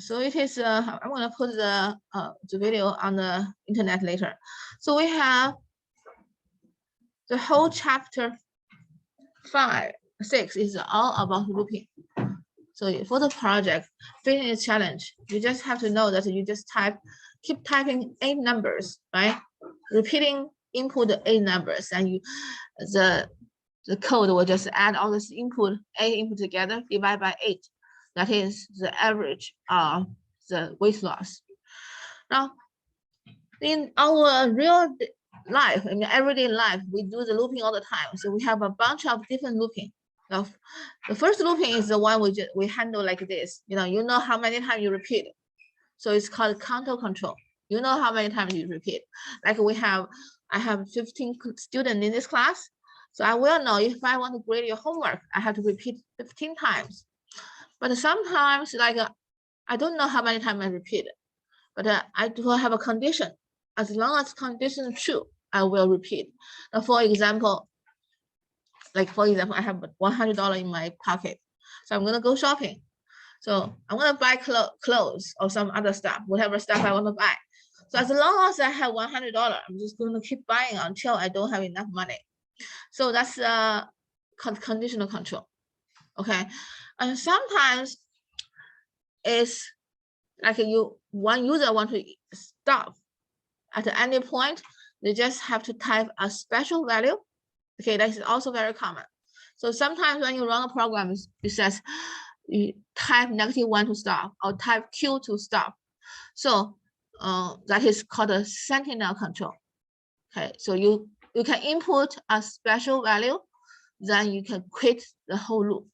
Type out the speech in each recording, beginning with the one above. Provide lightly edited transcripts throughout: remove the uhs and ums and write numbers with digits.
So it is, I'm gonna put the video on the internet later. So we have the whole chapter 5, 6 is all about looping. So for the project, fitness challenge, you just have to know that you just keep typing 8 numbers, right? Repeating input 8 numbers, and you the code will just add all this input, 8 input together, divide by 8. That is the average of the weight loss. Now, in our real life, I mean everyday life, we do the looping all the time. So we have a bunch of different looping. Now, the first looping is the one we handle like this. You know how many times you repeat. So it's called counter control. You know how many times you repeat. Like I have 15 students in this class. So I will know if I want to grade your homework, I have to repeat 15 times. But sometimes, like, I don't know how many times I repeat it, but I do have a condition. As long as condition is true, I will repeat. Now, for example, I have $100 in my pocket. So I'm gonna go shopping. So I'm gonna buy clothes or some other stuff, whatever stuff I want to buy. So as long as I have $100, I'm just gonna keep buying until I don't have enough money. So that's conditional control. Okay, and sometimes it's like one user want to stop at any point, they just have to type a special value. Okay, that is also very common. So sometimes when you run a program, it says you type -1 to stop or type Q to stop. So that is called a sentinel control. Okay, so you can input a special value, then you can quit the whole loop.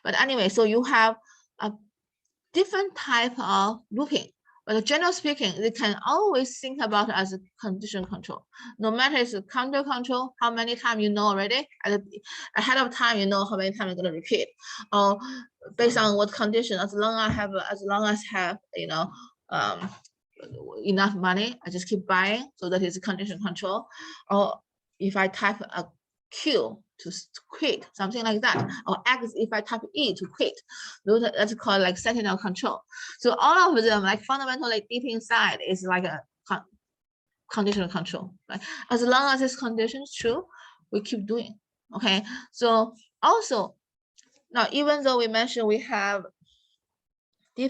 But anyway, so you have a different type of looping. But generally speaking, they can always think about it as a condition control. No matter it's a counter control, how many times you know already, ahead of time, you know how many times you're gonna repeat, or based on what condition. As long as I have enough money, I just keep buying. So that is a condition control. Or if I type a Q to quit, something like that, or X if I type E to quit, that's called like sentinel control. So all of them, like fundamentally deep inside, is like a conditional control. Right? As long as this condition is true, we keep doing. Okay. So also now, even though we mentioned we have two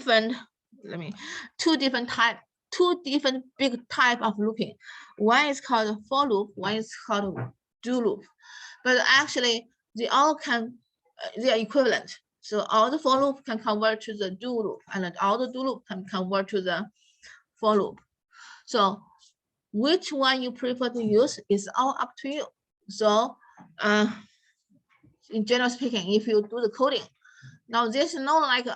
different big type of looping. One is called for loop, one is called do loop. But actually, they are equivalent. So all the for loop can convert to the do loop, and all the do loop can convert to the for loop. So which one you prefer to use is all up to you. So in general speaking, if you do the coding, now there's no like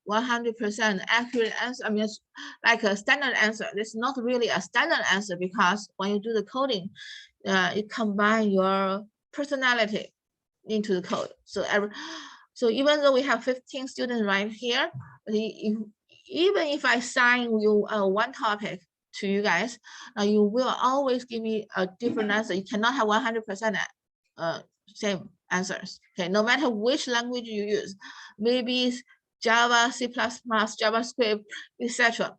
100% accurate answer. I mean, it's like a standard answer. It's not really a standard answer because when you do the coding, you combine your personality into the code. So even though we have 15 students right here, but even if I assign you one topic to you guys, you will always give me a different answer. You cannot have 100% same answers. Okay, no matter which language you use, maybe it's Java, C++, JavaScript, etc.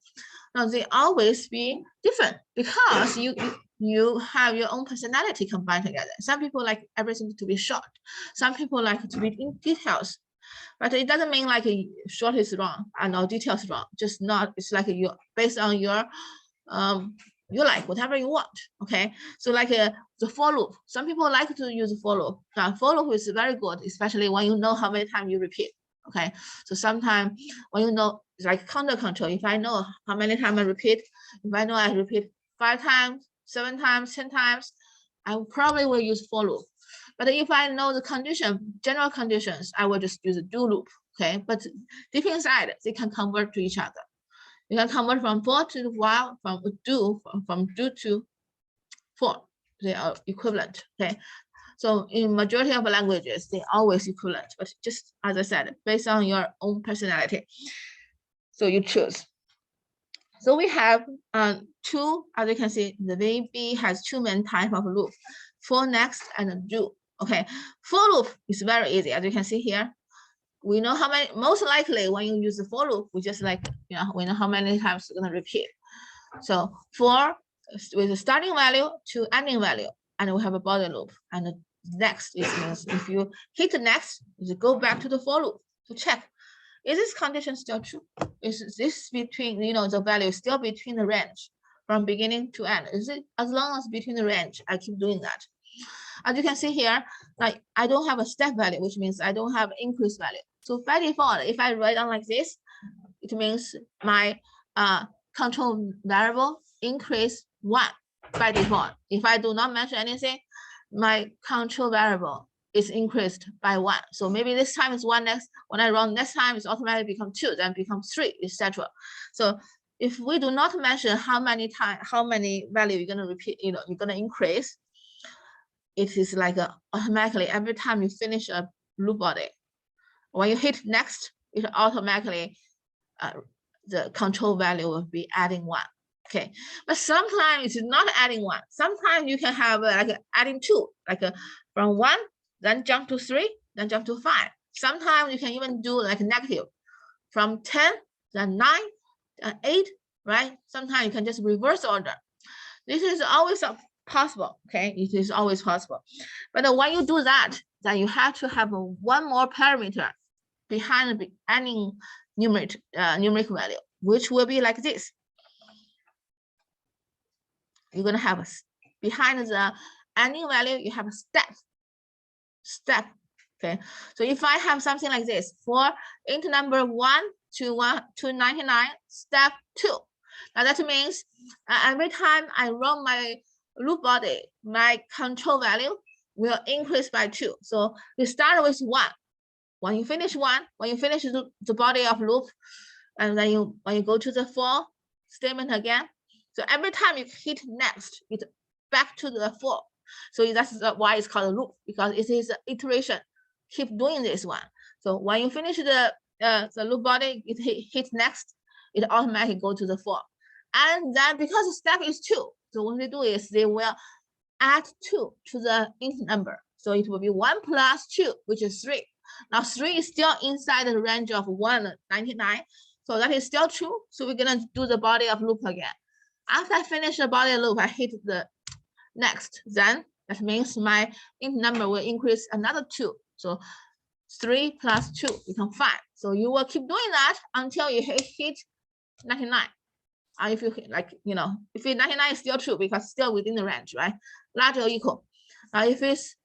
Now they always be different because you have your own personality combined together. Some people like everything to be short. Some people like to be in details. But it doesn't mean like short is wrong and all details wrong. Just not. It's like you based on your you like whatever you want. Okay, so like the for loop. Some people like to use for loop. Now for loop is very good, especially when you know how many times you repeat. Okay, so sometimes when you know, it's like counter control. If I know how many times I repeat, if I know I repeat 5 times, 7 times, 10 times, I probably will use for loop. But if I know the condition, general conditions, I will just use a do loop. Okay, but deep inside, they can convert to each other. You can convert from for to while, from do to for. They are equivalent. Okay, so in majority of languages, they always equivalent. But just as I said, based on your own personality, so you choose. So we have two, as you can see, the VB has 2 main type of loop: for, next, and do. Okay, for loop is very easy, as you can see here. we know how many, most likely when you use the for loop, we just like, you know, we know how many times it's gonna repeat. So for with the starting value to ending value, and we have a body loop. And the next is means if you hit the next, you go back to the for loop to check, is this condition still true? Is this between, you know, the value still between the range from beginning to end? Is it as long as between the range, I keep doing that. As you can see here, like I don't have a step value, which means I don't have increase value. So by default, if I write down like this, it means my control variable increase 1 by default. If I do not mention anything, my control variable is increased by 1. So maybe this time is 1, next when I run next time it's automatically become 2, then become 3, etc. So if we do not mention how many value you're gonna repeat, you know, you're gonna increase, it is like automatically every time you finish a loop body, when you hit next, it automatically the control value will be adding 1. Okay, but sometimes it's not adding 1. Sometimes you can have like adding 2, like from 1, then jump to 3, then jump to 5. Sometimes you can even do like negative from 10, then 9, then 8, right? Sometimes you can just reverse order. This is always possible, okay? It is always possible. But when you do that, then you have to have one more parameter behind any numeric value, which will be like this. You're gonna have a, behind the ending value, you have a step. Okay, so if I have something like this for int number 1 to 99, step 2. Now that means every time I run my loop body, my control value will increase by 2. So you start with 1. When you finish 1, when you finish the body of loop, and then when you go to the for statement again, so every time you hit next, it back to the for. So that's why it's called a loop, because it is an iteration. Keep doing this one. So when you finish the loop body, it hit next, it automatically go to the for. And then because the step is 2, so what they do is they will add 2 to the int number. So it will be 1 plus 2, which is 3. Now 3 is still inside the range of 199. So that is still true. So we're gonna do the body of loop again. After I finish the body loop, I hit the next. Then that means my int number will increase another 2. So 3 plus 2 become 5. So you will keep doing that until you hit 99. If you hit, like, you know, if 99 is still true because it's still within the range, right? Larger or equal. Now if it's,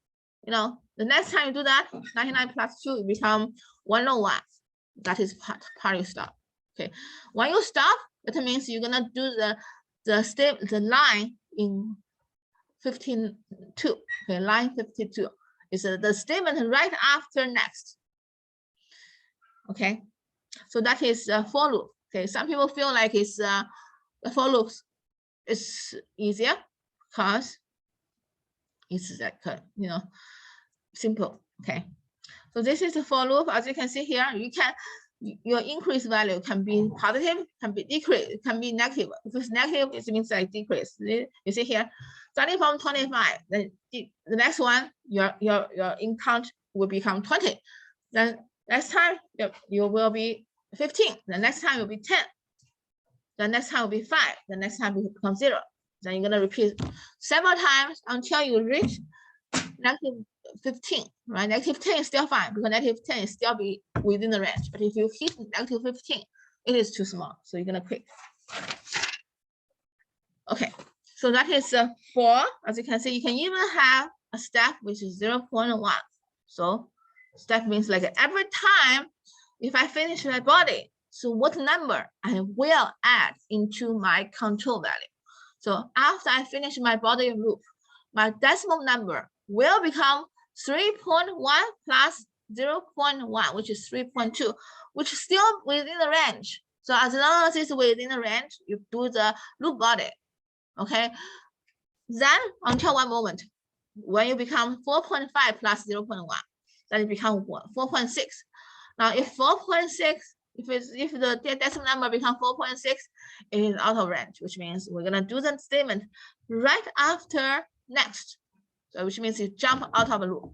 you know, the next time you do that, 99 plus 2 become 101. That is part you stop. Okay. When you stop, that means you're gonna do the line in 52. Okay, line 52 is the statement right after next. Okay, so that is for loop. Okay, some people feel like it's the for loops is easier because it's like you know, simple. Okay, so this is the for loop. As you can see here, you can, your increase value can be positive, can be decrease, can be negative. If it's negative, it means like decrease. You see here, starting from 25, then the next one, your in count will become 20. Then next time you will be 15. The next time will be 10. The next time will be 5. The next time will become 0. Then you're gonna repeat several times until you reach negative 15, right? Negative 10 is still fine because negative 10 is still be within the range. But if you hit negative 15, it is too small. So you're gonna quit. Okay, so that is 4. As you can see, you can even have a step which is 0.1. So step means like every time if I finish my body, so what number I will add into my control value. So after I finish my body loop, my decimal number will become 3.1 plus 0.1, which is 3.2, which is still within the range. So as long as it's within the range, you do the loop body. Okay. Then until one moment, when you become 4.5 plus 0.1, then it becomes 4.6. Now if 4.6, if the decimal number becomes 4.6, it is out of range, which means we're gonna do the statement right after next. So which means you jump out of a loop,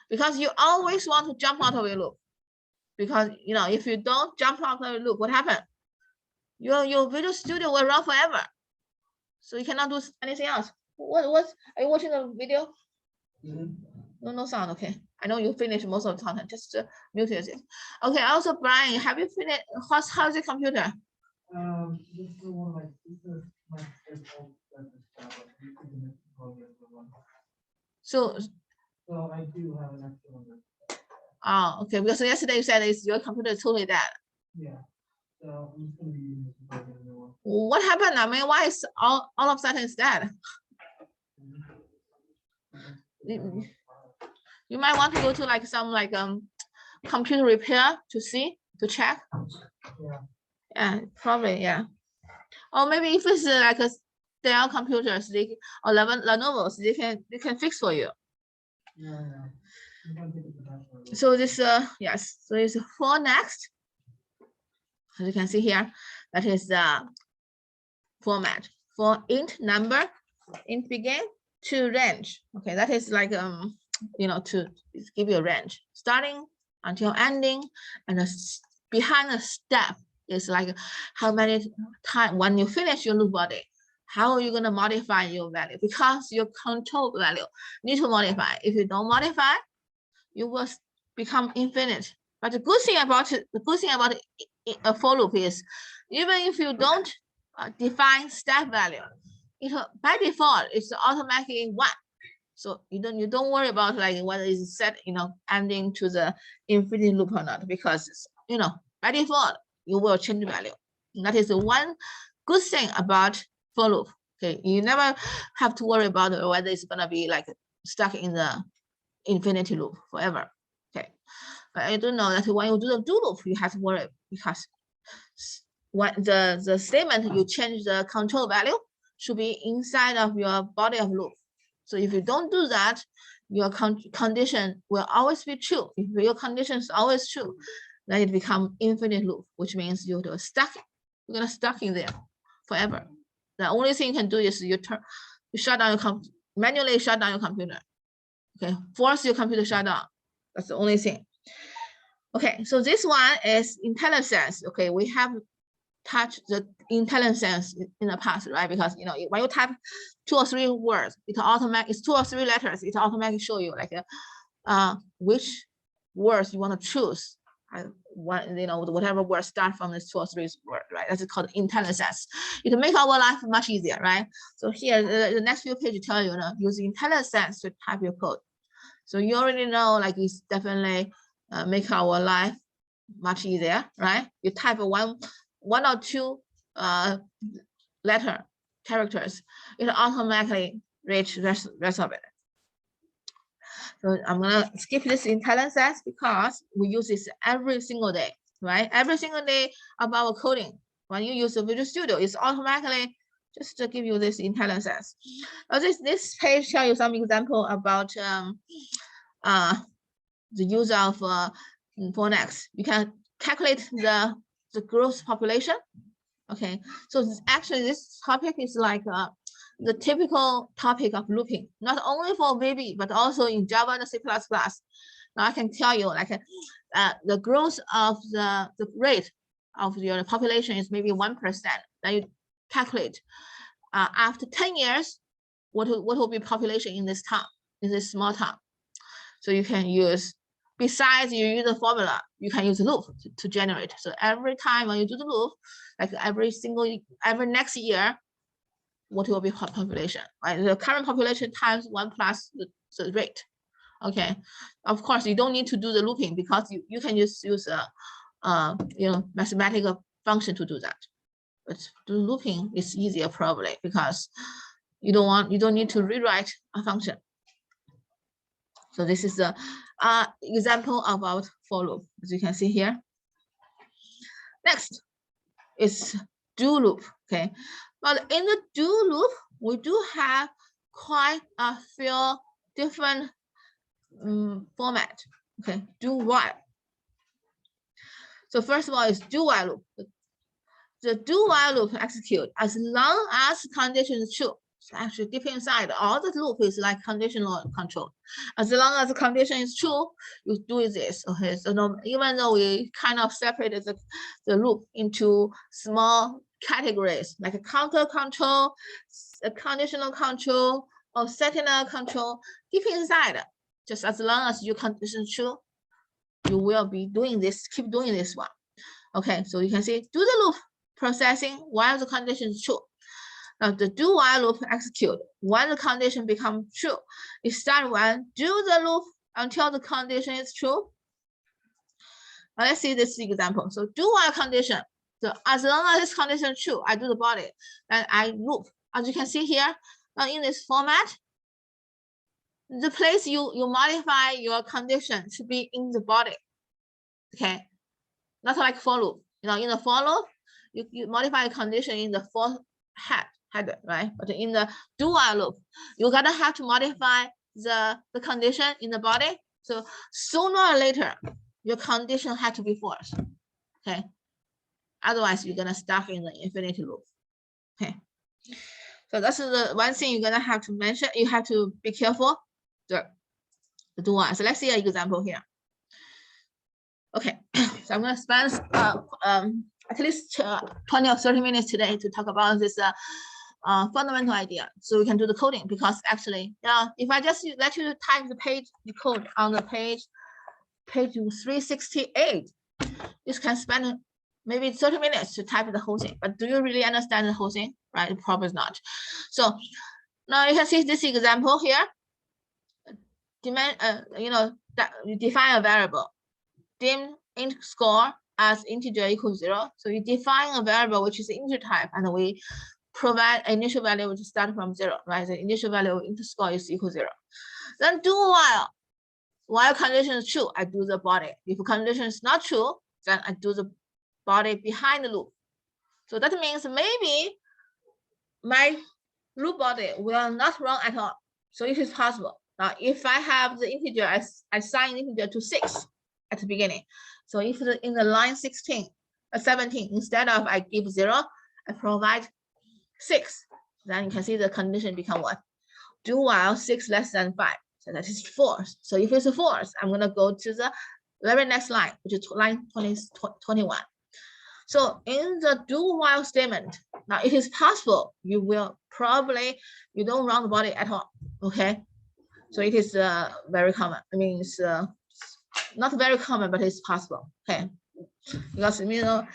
because you always want to jump out of a loop. because you know if you don't jump out of the loop, what happened? Your Visual Studio will run forever, so you cannot do anything else. What are you watching the video? No sound. Okay, I know you finished most of the content. Just mute it. Okay. Also, Brian, have you finished? How's your computer? This is one of my So I do have an extra one. Oh, okay. Because yesterday you said your computer is totally dead. Yeah. So I'm just gonna be using this. What happened? I mean, why is all of a sudden it's dead? You might want to go to like some computer repair to check. Yeah, probably, yeah. Or maybe if it's like a Dell computers, or Lenovo's, they can fix for you. So this yes, so it's for next. As you can see here, that is the format for int number, int begin to range. Okay, that is like you know, to give you a range starting until ending, and behind the step is like how many times when you finish your loop body, how are you going to modify your value? Because your control value need to modify. If you don't modify, you will become infinite. But the good thing about a for loop is, even if you don't define step value, by default it's automatically 1. So you don't worry about like whether it's set, you know, ending to the infinity loop or not, because you know by default you will change value. And that is the one good thing about for loop. Okay, you never have to worry about whether it's gonna be like stuck in the infinity loop forever. Okay, but I do know that when you do the do loop, you have to worry, because when the statement you change the control value should be inside of your body of loop. So if you don't do that, your condition will always be true. If your condition is always true, then it becomes infinite loop, which means you're stuck. You're gonna stuck in there forever. The only thing you can do is you shut down your manually shut down your computer. Okay, force your computer shut down. That's the only thing. Okay, so this one is IntelliSense. Okay, we have touched the IntelliSense in the past, right? Because you know when you type 2 or 3 words, it's 2 or 3 letters. It automatically show you like which words you want to choose. One, you know, whatever word start from this 2 or 3 words, right? That's called IntelliSense. It will make our life much easier, right? So here, the next few pages tell you, use IntelliSense to type your code. So you already know, like it's definitely make our life much easier, right? You type one or 2 characters, it automatically reach rest of it. So I'm gonna skip this IntelliSense because we use this every single day, right? Every single day of our coding. When you use the Visual Studio, it's automatically just to give you this IntelliSense. This page tells you some example about the use of Phonex. You can calculate the gross population. Okay, so actually this topic is like the typical topic of looping, not only for VB, but also in Java and C++. Now I can tell you like the growth of the rate of your population is maybe 1%. Then you calculate after 10 years, what will be population in this town, in this small town. So you can use, besides you use the formula, you can use a loop to generate. So every time when you do the loop, like every next year, what will be population, right? The current population times 1 plus the rate. Okay, of course you don't need to do the looping because you can just use a mathematical function to do that. But the looping is easier probably because you don't need to rewrite a function. So this is the example about for loop, as you can see here. Next is do loop. Okay, but in the do loop, we do have quite a few different format. Okay, do while. So first of all is do while loop. The do while loop execute as long as condition is true. So actually deep inside, all the loop is like conditional control. As long as the condition is true, you do this. Okay, so no, even though we kind of separated the loop into small categories like a counter control, a conditional control, or sentinel control, deep inside, just as long as your condition is true, you will be doing this, keep doing this one. Okay, so you can see do the loop processing while the condition is true. Now the do while loop execute when the condition becomes true. You start when do the loop until the condition is true. Now let's see this example. So do while condition. So as long as this condition is true, I do the body and I loop. As you can see here, now in this format, the place you modify your condition should be in the body. Okay, not like for loop. You know, in the for loop, you modify a condition in the for header, right? But in the do while loop, you're gonna have to modify the condition in the body. So sooner or later, your condition had to be false. Okay, otherwise you're gonna stuck in the infinity loop. Okay, so that's the one thing you're gonna have to mention. You have to be careful. The do while. So let's see an example here. Okay, so I'm gonna spend at least 20 or 30 minutes today to talk about this fundamental idea. So we can do the coding, because actually, if I just let you type the code on the page 368, you can spend maybe 30 minutes to type the whole thing. But do you really understand the whole thing? Right? Probably not. So now you can see this example here. You know that you define a variable, dim int score as integer equals 0. So you define a variable which is integer type, and we provide an initial value which start from 0, right? The initial value of int score is equal 0. Then do while condition is true, I do the body. If condition is not true, then I do the body behind the loop. So that means maybe my loop body will not run at all. So it is possible. Now, if I have the integer, I assign integer to 6 at the beginning. So if in the line 17, instead of I give 0, I provide 6. Then you can see the condition become what? Do while 6 less than 5. So that is false. So if it's a false, I'm going to go to the very next line, which is line 21. So in the do while statement, now it is possible you don't run the body at all. Okay. So it is very common. I mean, it's not very common, but it's possible. Okay. Because, you know,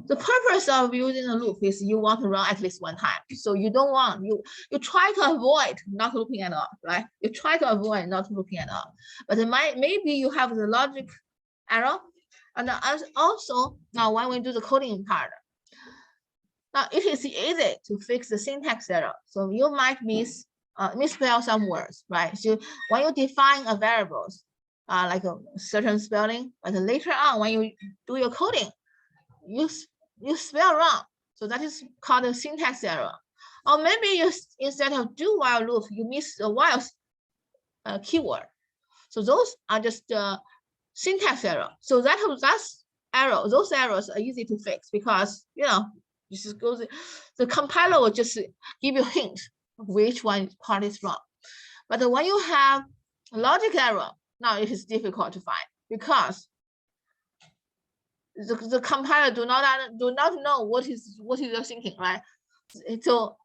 the purpose of using a loop is you want to run at least one time. So you don't want, you try to avoid not looping at all, right? You try to avoid not looping at all. But maybe you have the logic error. And also, now when we do the coding part, now it is easy to fix the syntax error. So you might misspell some words, right? So when you define a variables, like a certain spelling, but later on when you do your coding, you spell wrong. So that is called a syntax error. Or maybe you, instead of do while loop, you miss the while keyword. So those are just syntax error. So those errors are easy to fix, because, you know, this goes, the compiler will just give you a hint of which one part is wrong. But when you have logic error, now it is difficult to find, because the compiler do not know what is your thinking, right? So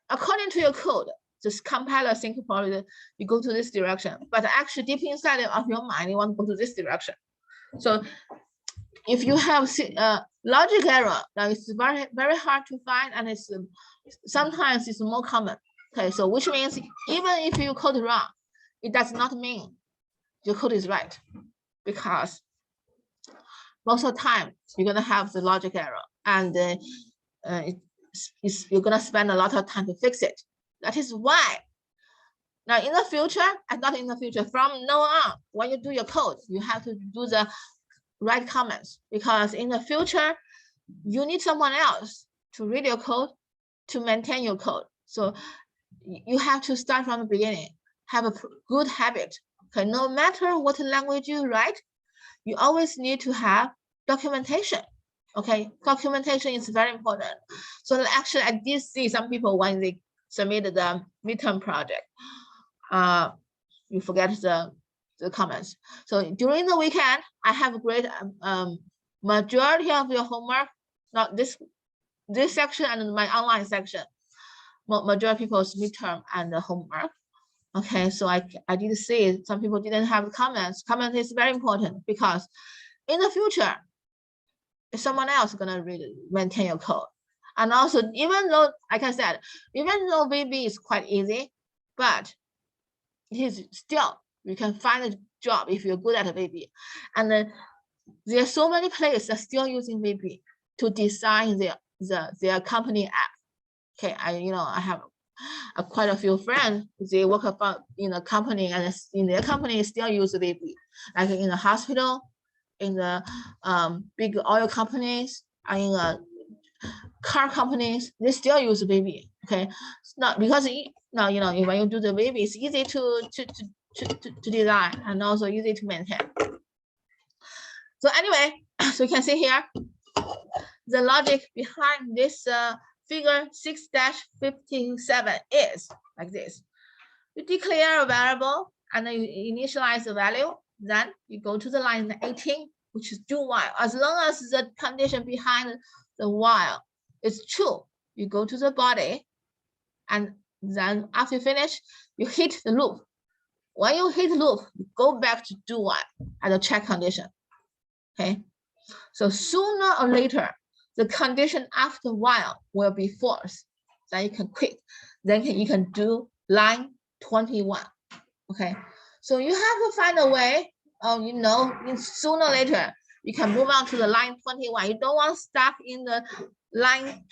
according to your code, this compiler think probably you go to this direction, but actually deep inside of your mind, you want to go to this direction. So if you have logic error, now it's very, very hard to find, and it's sometimes it's more common. Okay, so which means even if you code wrong, it does not mean your code is right, because most of the time you're gonna have the logic error, and you're gonna spend a lot of time to fix it. That is why now in the future, and not in the future, from now on, when you do your code, you have to do the right comments, because in the future, you need someone else to read your code, to maintain your code. So you have to start from the beginning, have a good habit. Okay, no matter what language you write, you always need to have documentation. Okay, documentation is very important. So actually, I did see some people when they submit the midterm project. You forget the comments. So during the weekend, I have a great majority of your homework, not this section and my online section, majority of people's midterm and the homework. Okay, so I did see some people didn't have comments. Comment is very important because in the future, someone else is gonna maintain your code. And also, even though, like I said, even though VB is quite easy, but it is still, you can find a job if you're good at VB. And then there are so many places that are still using VB to design their company app. Okay, I have quite a few friends. They work in a company, and in their company still use VB, like in the hospital, in the big oil companies, in car companies, they still use VB. Okay, it's not because now when you do the VB, it's easy to design and also easy to maintain. So anyway, so you can see here the logic behind this figure 6-57 is like this. You declare a variable and then you initialize the value. Then you go to the line 18, which is do while. As long as the condition behind the while is true, you go to the body, and then after you finish, you hit the loop. When you hit the loop, you go back to do while at the check condition. Okay, so sooner or later, the condition after while will be false. Then you can quit. Then you can do line 21. Okay, so you have to find a way of, sooner or later, you can move on to the line 21. You don't want to stuck in the line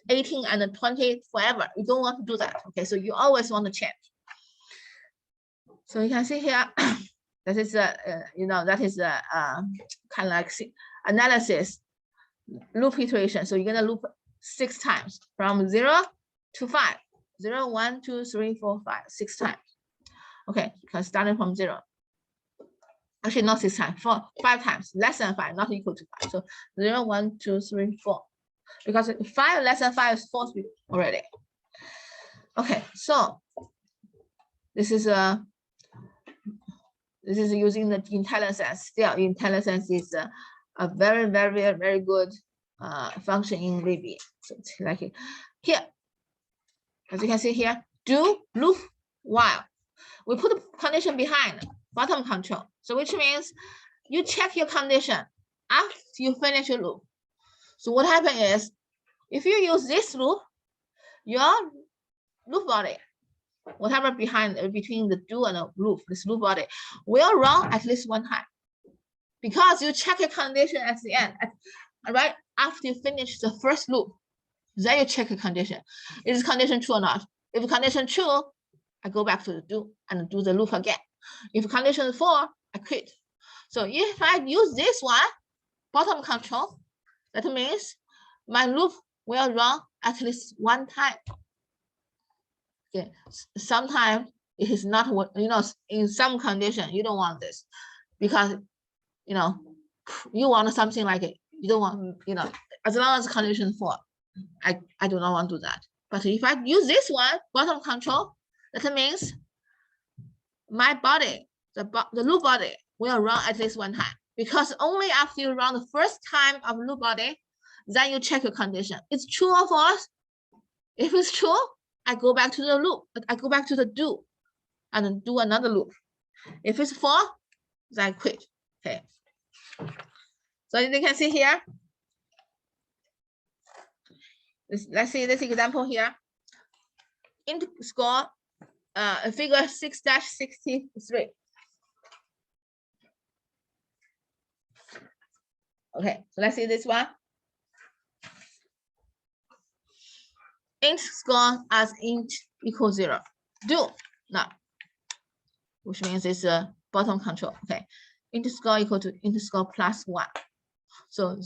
18 and the 20 forever. You don't want to do that. Okay, so you always want to change. So you can see here, that is that is kind of like analysis loop iteration. So you're gonna loop 6 times from 0 to 5. 0, 1, 2, 3, 4, 5, 6 times. Okay, because starting from 0. Actually, not 6 times, 5 times, less than 5, not equal to 5. So 0, 1, 2, 3, 4. Because 5 less than 5 is false already. Okay, so this is using the IntelliSense. Still, IntelliSense is a very, very, very good function in VB. So it's like here, as you can see here, do loop while. We put the condition behind bottom control. So which means you check your condition after you finish your loop. So what happens is, if you use this loop, your loop body, whatever between the do and the loop, this loop body will run at least 1 time, because you check your condition at the end, right after you finish the first loop. Then you check the condition. Is the condition true or not? If the condition true, I go back to the do and do the loop again. If condition is false, I quit. So if I use this one, bottom control, that means my loop will run at least 1 time. Okay, sometimes it is not what, in some condition, you don't want this, because, you want something like it. You don't want, as long as the condition is false, I do not want to do that. But if I use this one, bottom control, that means my body, the loop body will run at least 1 time, because only after you run the first time of loop body, then you check your condition. It's true or false. If it's true, I go back to the loop. I go back to the do and then do another loop. If it's false, then I quit. Okay. So you can see here. Let's see this example here. Int score figure 6-63. Okay, so let's see this one. Int score as int equals 0. Do now, which means it's a bottom control. Okay, int score equal to int score plus 1. So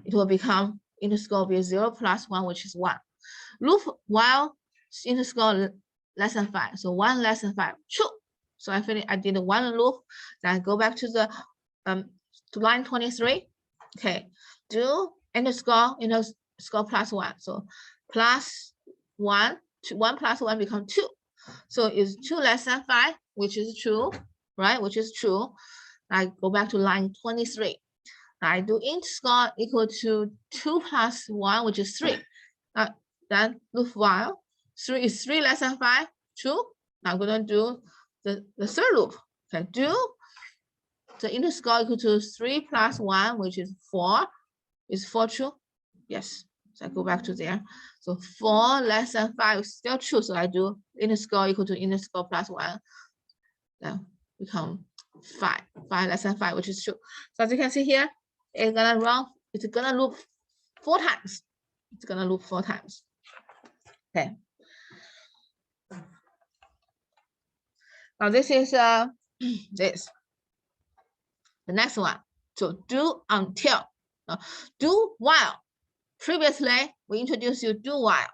it will become int score will be 0 plus 1, which is 1. Loop while int score less than 5. So 1 less than 5, true. So I did 1 loop. Then I go back to the to line 23. Okay, do int score plus 1. So plus 1 1 plus 1 become 2. So is 2 less than 5, which is true, right? Which is true. I go back to line 23. I do int score equal to 2 plus 1, which is 3. Then loop while 3 is 3 less than 5, true. Now I'm going to do the third loop. Okay, do the int score equal to 3 plus 1, which is 4. Is 4 true? Yes. So I go back to there. So 4 less than 5 is still true. So I do int score equal to int score plus 1. Then become 5. 5 less than 5, which is true. So as you can see here, it's gonna run, it's gonna loop 4 times. It's gonna loop 4 times. Okay. Now this is this. The next one. So do until. Do while. Previously, we introduced you do while.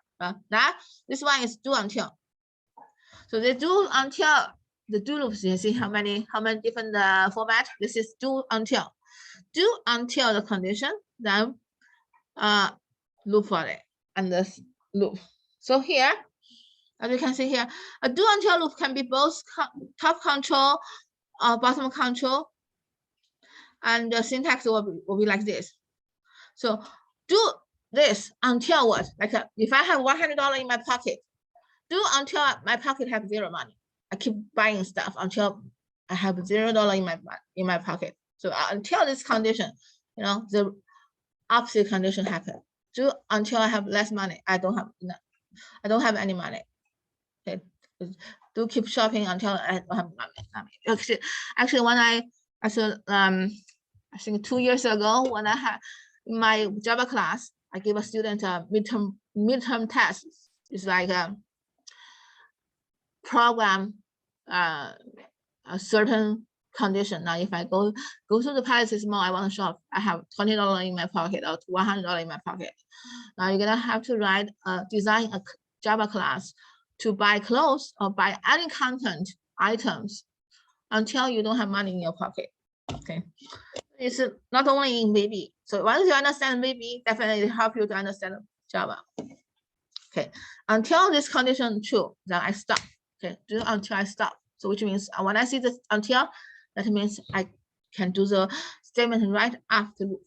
Now this one is do until. So the do until the do loops. You see how many different format. This is do until. Do until the condition, then loop for it and this loop. So here, as you can see here, a do until loop can be both top control or bottom control, and the syntax will be like this. So do this until what? Like if I have $100 in my pocket, do until my pocket have 0 money. I keep buying stuff until I have $0 in my pocket. So until this condition, you know, the opposite condition happen. Do until I have less money. I don't have any money. Okay. Do keep shopping until I don't have money. Actually, when I think 2 years ago, when I had in my Java class, I gave a student a midterm test. It's like a program a certain condition. Now, if I go to the Palace Mall, I want to shop, I have $20 in my pocket or $100 in my pocket. Now you're gonna have to write design a Java class to buy clothes or buy any content items until you don't have money in your pocket. Okay, it's not only in VB. So once you understand VB, definitely help you to understand Java. Okay, until this condition true, then I stop. Okay, do until I stop. So which means when I see this until, that means I can do the statement right after loop.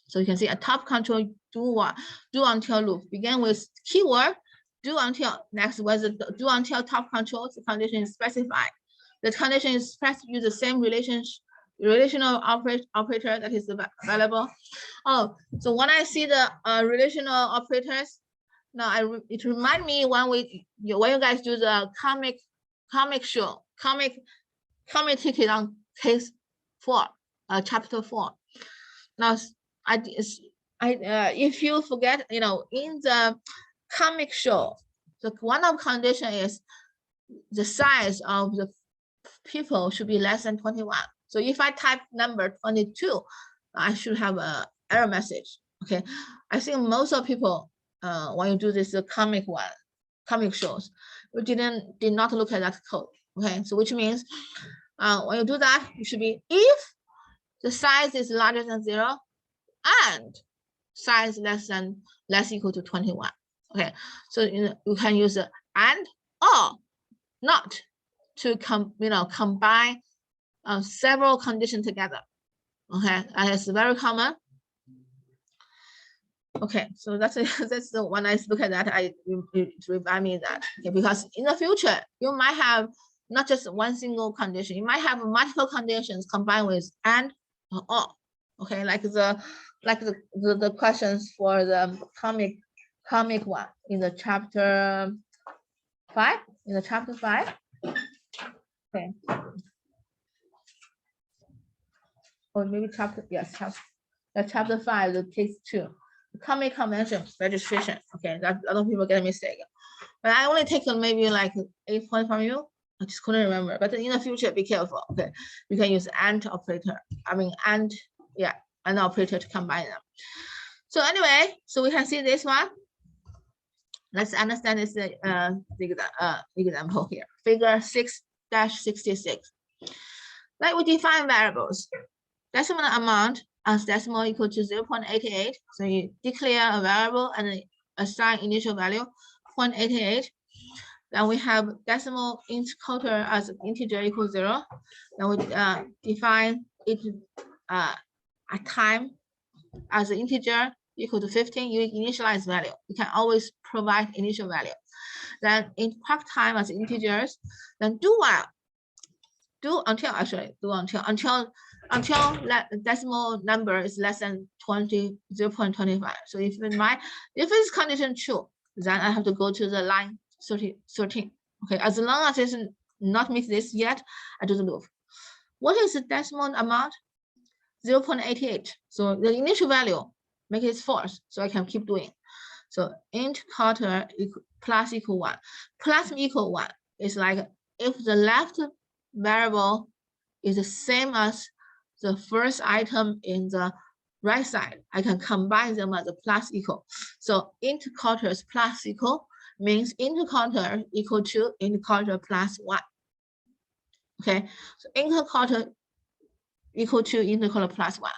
So you can see a top control do until loop begin with keyword do until. Next was the do until top control. The condition is specified. The condition is supposed to use the same relational operator that is available. Oh, so when I see the relational operators, now it reminds me when you guys do the comic ticket on case 4, chapter 4. Now if you forget, you know, in the comic show, the one of condition is the size of the people should be less than 21. So if I type number 22, I should have an error message. Okay, I think most of people when you do this comic shows, you did not look at that code. Okay, so which means when you do that, it should be if the size is larger than 0 and size less equal to 21. Okay, so you can use and or not to combine several conditions together. Okay, and it's very common. Okay, so that's the when I look at that, it remind me that. Okay, because in the future you might have not just one single condition, you might have multiple conditions combined with and or. Okay, like the questions for the comic one in the chapter 5. In the chapter 5. Okay. Or maybe chapter, yes, chapter 5, the case 2. Comic convention registration. Okay, that a lot of people get a mistake. But I only take maybe like 8 points from you. I just couldn't remember. But in the future, be careful. Okay, you can use and operator. And operator to combine them. So anyway, so we can see this one. Let's understand this example here. Figure 6-66. Like we define variables. Decimal amount as decimal equal to 0.88. So you declare a variable and assign initial value 0.88. Then we have decimal int counter as integer equals 0. Then we define it a time as an integer equal to 15. You initialize value. You can always provide initial value. Then in clock time as integers. Then do while. Do until that decimal number is less than 0.25. So if it's condition true, then I have to go to the line 13. Okay, as long as it's not meet this yet, I do the loop. What is the decimal amount? 0.88. So the initial value make it false, so I can keep doing. So int counter plus equal 1. Plus equal 1 is like if the left variable is the same as the first item in the right side, I can combine them as a plus equal. So int counter plus equal means int counter equal to int counter plus 1. Okay, so int counter equal to int counter plus 1.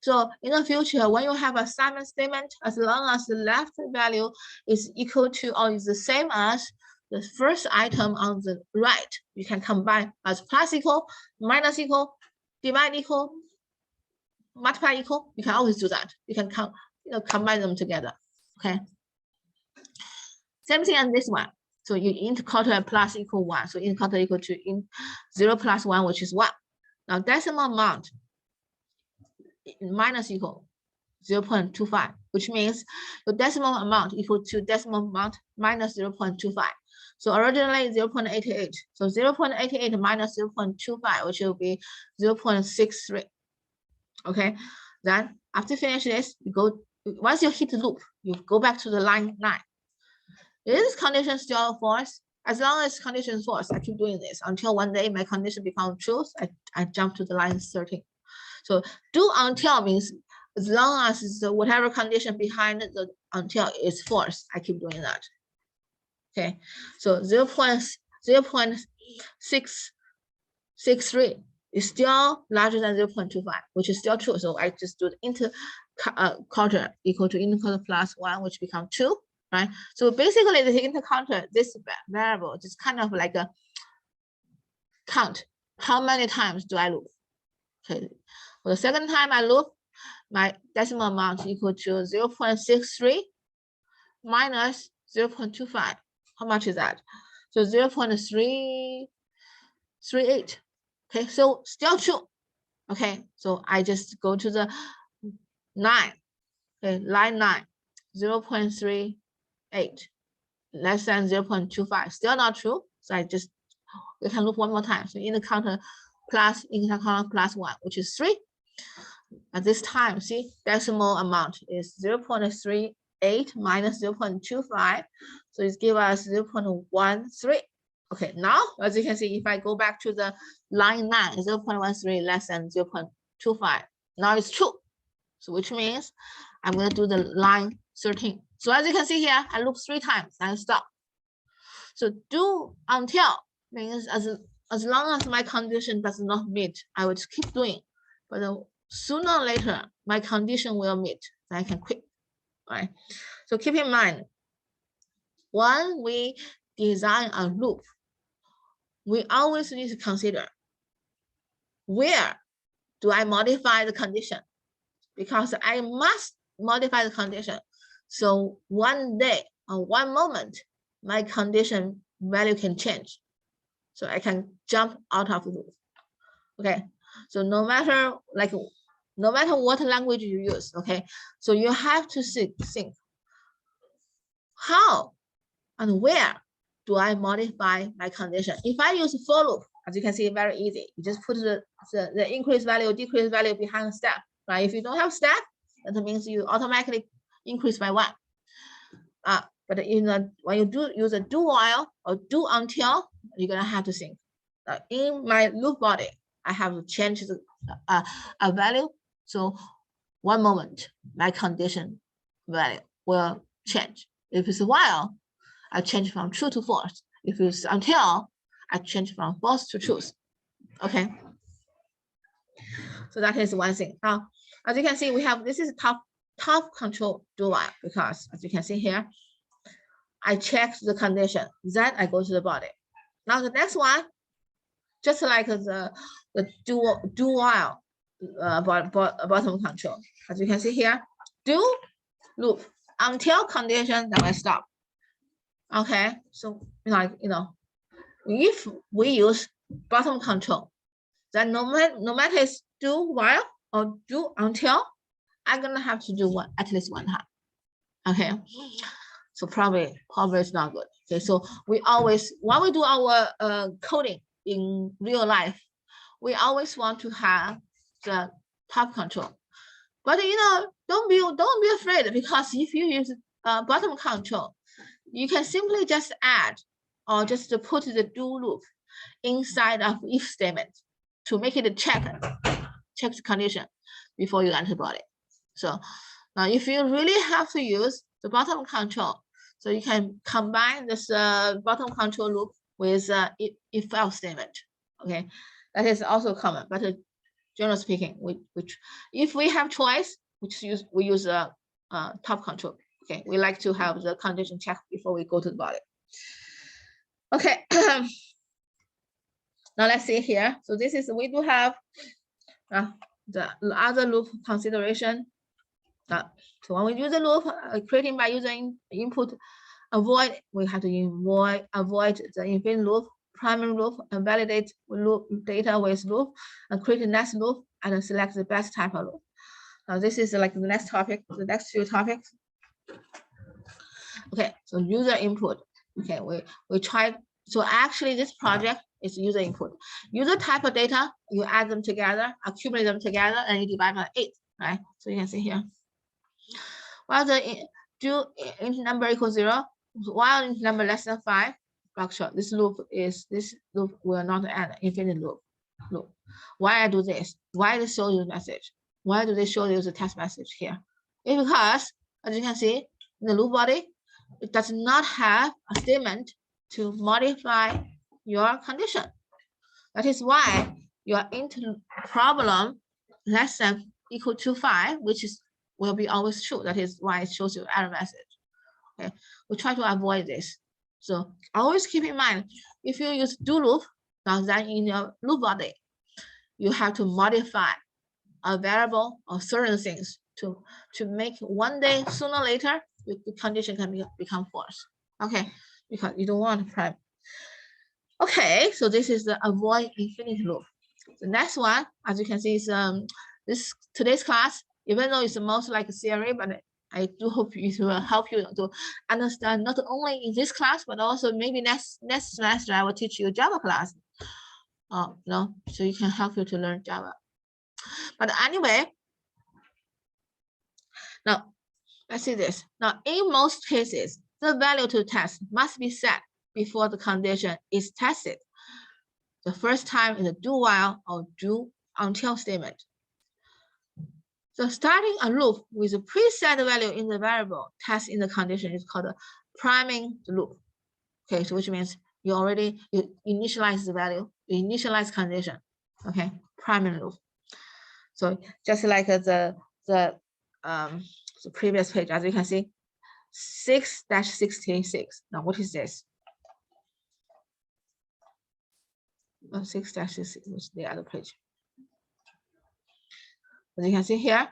So in the future, when you have a assignment statement, as long as the left value is equal to or is the same as the first item on the right, you can combine as plus equal, minus equal, divide equal, multiply equal. You can always do that. You can combine them together. Okay. Same thing on this one. So you int counter plus equal 1. So int counter equal to int 0 plus 1, which is 1. Now decimal amount minus equal 0.25, which means the decimal amount equal to decimal amount minus 0.25. So originally 0.88. So 0.88 minus 0.25, which will be 0.63. Okay. Then after finish this, you go, once you hit the loop, you go back to the line 9. Is this condition still false? As long as condition is false, I keep doing this until one day my condition becomes true. I jump to the line 13. So do until means as long as the whatever condition behind the until is false, I keep doing that. Okay, so 0.663 is still larger than 0.25, which is still true. So I just do the int counter equal to int counter plus 1, which becomes 2, right? So basically the int counter, this variable, just kind of like a count. How many times do I loop? Okay, for the second time I loop, my decimal amount equal to 0.63 minus 0.25. How much is that? So 0.338. Okay, so still true. Okay, so I just go to the 9. Okay, line 9, 0.38 less than 0.25. Still not true. So we can loop one more time. So in the counter plus 1, which is 3. At this time, see, decimal amount is 0.38 minus 0.25. So it gives us 0.13. Okay, now, as you can see, if I go back to the line 9, 0.13 less than 0.25. Now it's true. So which means I'm going to do the line 13. So as you can see here, I loop 3 times and I stop. So do until means as long as my condition does not meet, I will just keep doing. But sooner or later, my condition will meet, then I can quit. Right? So keep in mind, when we design a loop, we always need to consider where do I modify the condition? Because I must modify the condition. So one day or one moment, my condition value can change. So I can jump out of the loop. Okay. So no matter what language you use, okay. So you have to think how and where do I modify my condition? If I use for loop, as you can see, very easy. You just put the increase value, decrease value behind the step, right? If you don't have step, that means you automatically increase by 1. But when you use a do while or do until, you're gonna have to think. In my loop body, I have to change a value. So one moment, my condition value will change. If it's a while, I change from true to false. If it's until, I change from false to truth. Okay. So that is one thing. Now, As you can see, we have this is top control do while, because as you can see here, I check the condition, then I go to the body. Now the next one, just like the do while bottom control. As you can see here, do loop until condition, then I stop. Okay, so like if we use bottom control, then no matter it's do while or do until, I'm gonna have to do one at least one time. Okay, so probably it's not good. Okay, so we always, when we do our coding in real life, we always want to have the top control. But don't be afraid, because if you use bottom control, you can simply just add or just put the do loop inside of if statement to make it check the condition before you enter body. So now if you really have to use the bottom control, so you can combine this bottom control loop with if else statement. Okay, that is also common, but generally speaking, which if we have choice, we use top control. Okay, we like to have the condition check before we go to the body. Okay, now let's see here. So this is, we do have the other loop consideration. So when we use the loop creating by using input avoid, we have to avoid the infinite loop, primary loop, and validate loop data with loop, and create the next loop, and select the best type of loop. Now this is like the next topic, the next few topics. Okay, so user input. Okay, we try. So actually, this project is user input. User type of data, you add them together, accumulate them together, and you divide by 8. Right. So you can see here. While the do int number equals 0, while int number less than 5, this loop will not add infinite loop. Why I do this? Why they show you the message? Why do they show you the text message here? It's because, as you can see, in the loop body, it does not have a statement to modify your condition. That is why your int problem less than equal to 5, which will be always true. That is why it shows you error message. Okay, we try to avoid this. So always keep in mind, if you use do loop, now then in your loop body, you have to modify a variable or certain things to make one day sooner or later the condition can become false. Okay, because you don't want to prime. Okay, so this is the avoid infinite loop. The next one, as you can see, is today's class. Even though it's most like a theory, but I do hope it will help you to understand not only in this class, but also maybe next semester I will teach you a Java class. So you can help you to learn Java. But anyway, now let's see this. Now, in most cases, the value to test must be set before the condition is tested. The first time in the do while or do until statement. So starting a loop with a preset value in the variable test in the condition is called priming the loop. Okay, so which means you initialize the value, you initialize condition. Okay, priming loop. So just like the previous page, as you can see, 6-66. Now what is this? 6-66 was the other page. As you can see here,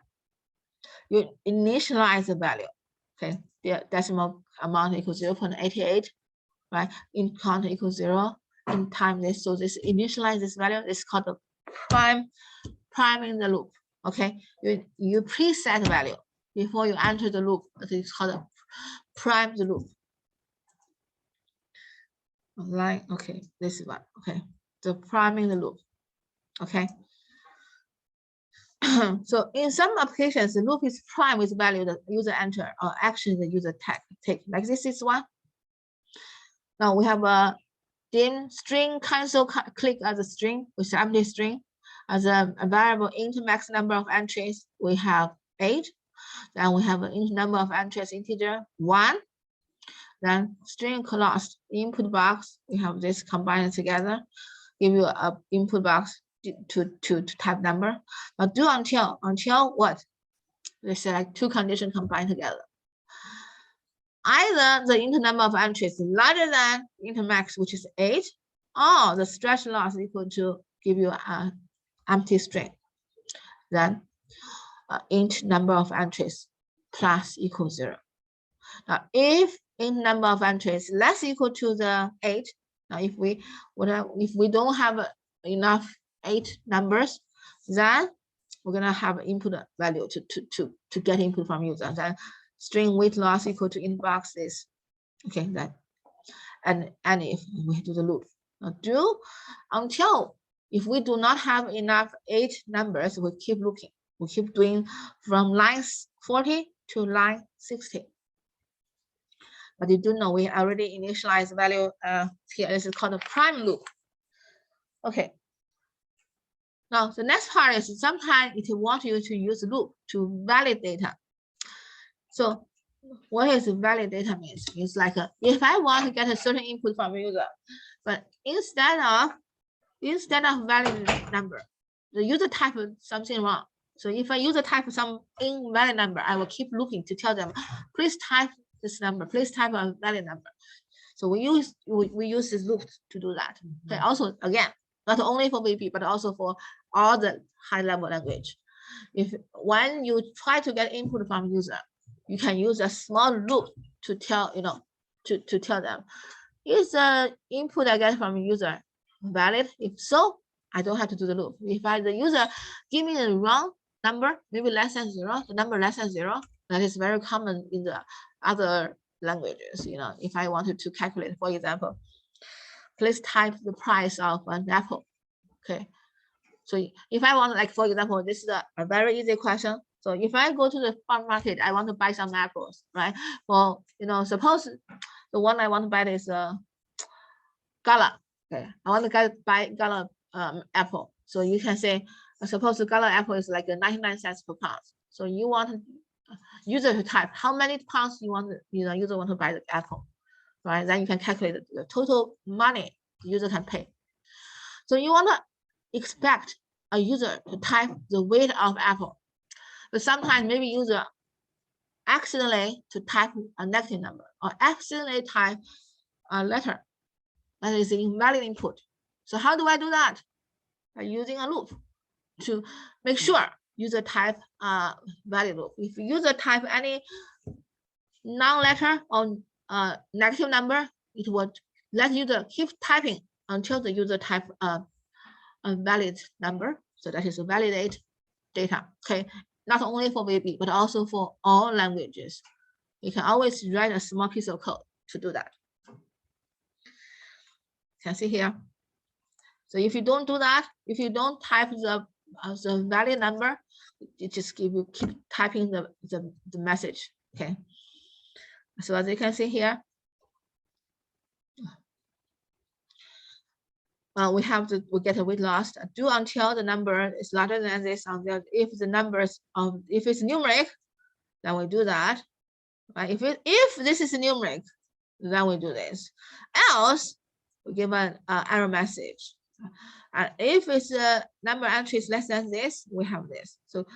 you initialize the value. Okay, the decimal amount equals 0.88, right? In count equals 0. In time this, so this initialize this value is called the priming the loop. Okay, you preset value before you enter the loop. That is called a prime the loop. Line, okay, this is one. Okay, the priming the loop. Okay. So in some applications, the loop is prime with value the user enter or action the user take. Like this is one. Now we have a dim string cancel click as a string with empty string. As a variable int max number of entries, we have 8. Then we have an int number of entries integer 1. Then string clause input box, we have this combined together, give you a input box to type number. But do until what? They select two conditions combined together. Either the int number of entries is larger than int max, which is 8, or the stretch loss equal to give you an empty string. Then int number of entries plus equals 0. Now, if int number of entries less equal to the 8, now if we don't have enough 8 numbers, then we're gonna have input value to get input from user. Then string weight loss equal to inbox is okay. That and if we do the loop, now do until if we do not have enough 8 numbers, we keep looking. We keep doing from line 40 to line 60. But you do know we already initialized value here. This is called a prime loop. Okay. Now the next part is sometimes it wants you to use loop to validate data. So what is validate means? It's like if I want to get a certain input from a user, but instead of valid number, the user type something wrong. So if a user type some invalid number, I will keep looking to tell them, please type this number, please type a valid number. So we use this loop to do that. Okay. Also, again, not only for VB, but also for all the high-level language. When you try to get input from user, you can use a small loop to tell to tell them, is the input I get from user valid? If so, I don't have to do the loop. If the user give me the wrong number, maybe less than 0, the number less than 0, that is very common in the other languages. If I wanted to calculate, for example, please type the price of an apple. Okay. So if I want, like, for example, this is a very easy question. So if I go to the farm market, I want to buy some apples, right? Well, suppose the one I want to buy is Gala. Okay, I want to buy Gala apple. So you can say, suppose the Gala apple is like 99 cents per pound. So you want user to type how many pounds you want user want to buy the apple, right? Then you can calculate the total money the user can pay. So you want to expect a user to type the weight of apple, but sometimes maybe user accidentally to type a negative number or accidentally type a letter that is invalid input. So how do I do that? By using a loop to make sure user type valid loop. If user type any non-letter or negative number, it would let user keep typing until the user type a valid number. So that is a validate data. Okay, not only for VB, but also for all languages. You can always write a small piece of code to do that. Can see here. So if you don't do that, if you don't type the valid number, it just keep typing the message. Okay. So as you can see here, we get a weight loss. Do until the number is larger than this. If the numbers if it's numeric, then we do that. Right? If this is numeric, then we do this. Else, we give an error message. And if it's a number entry is less than this, we have this. So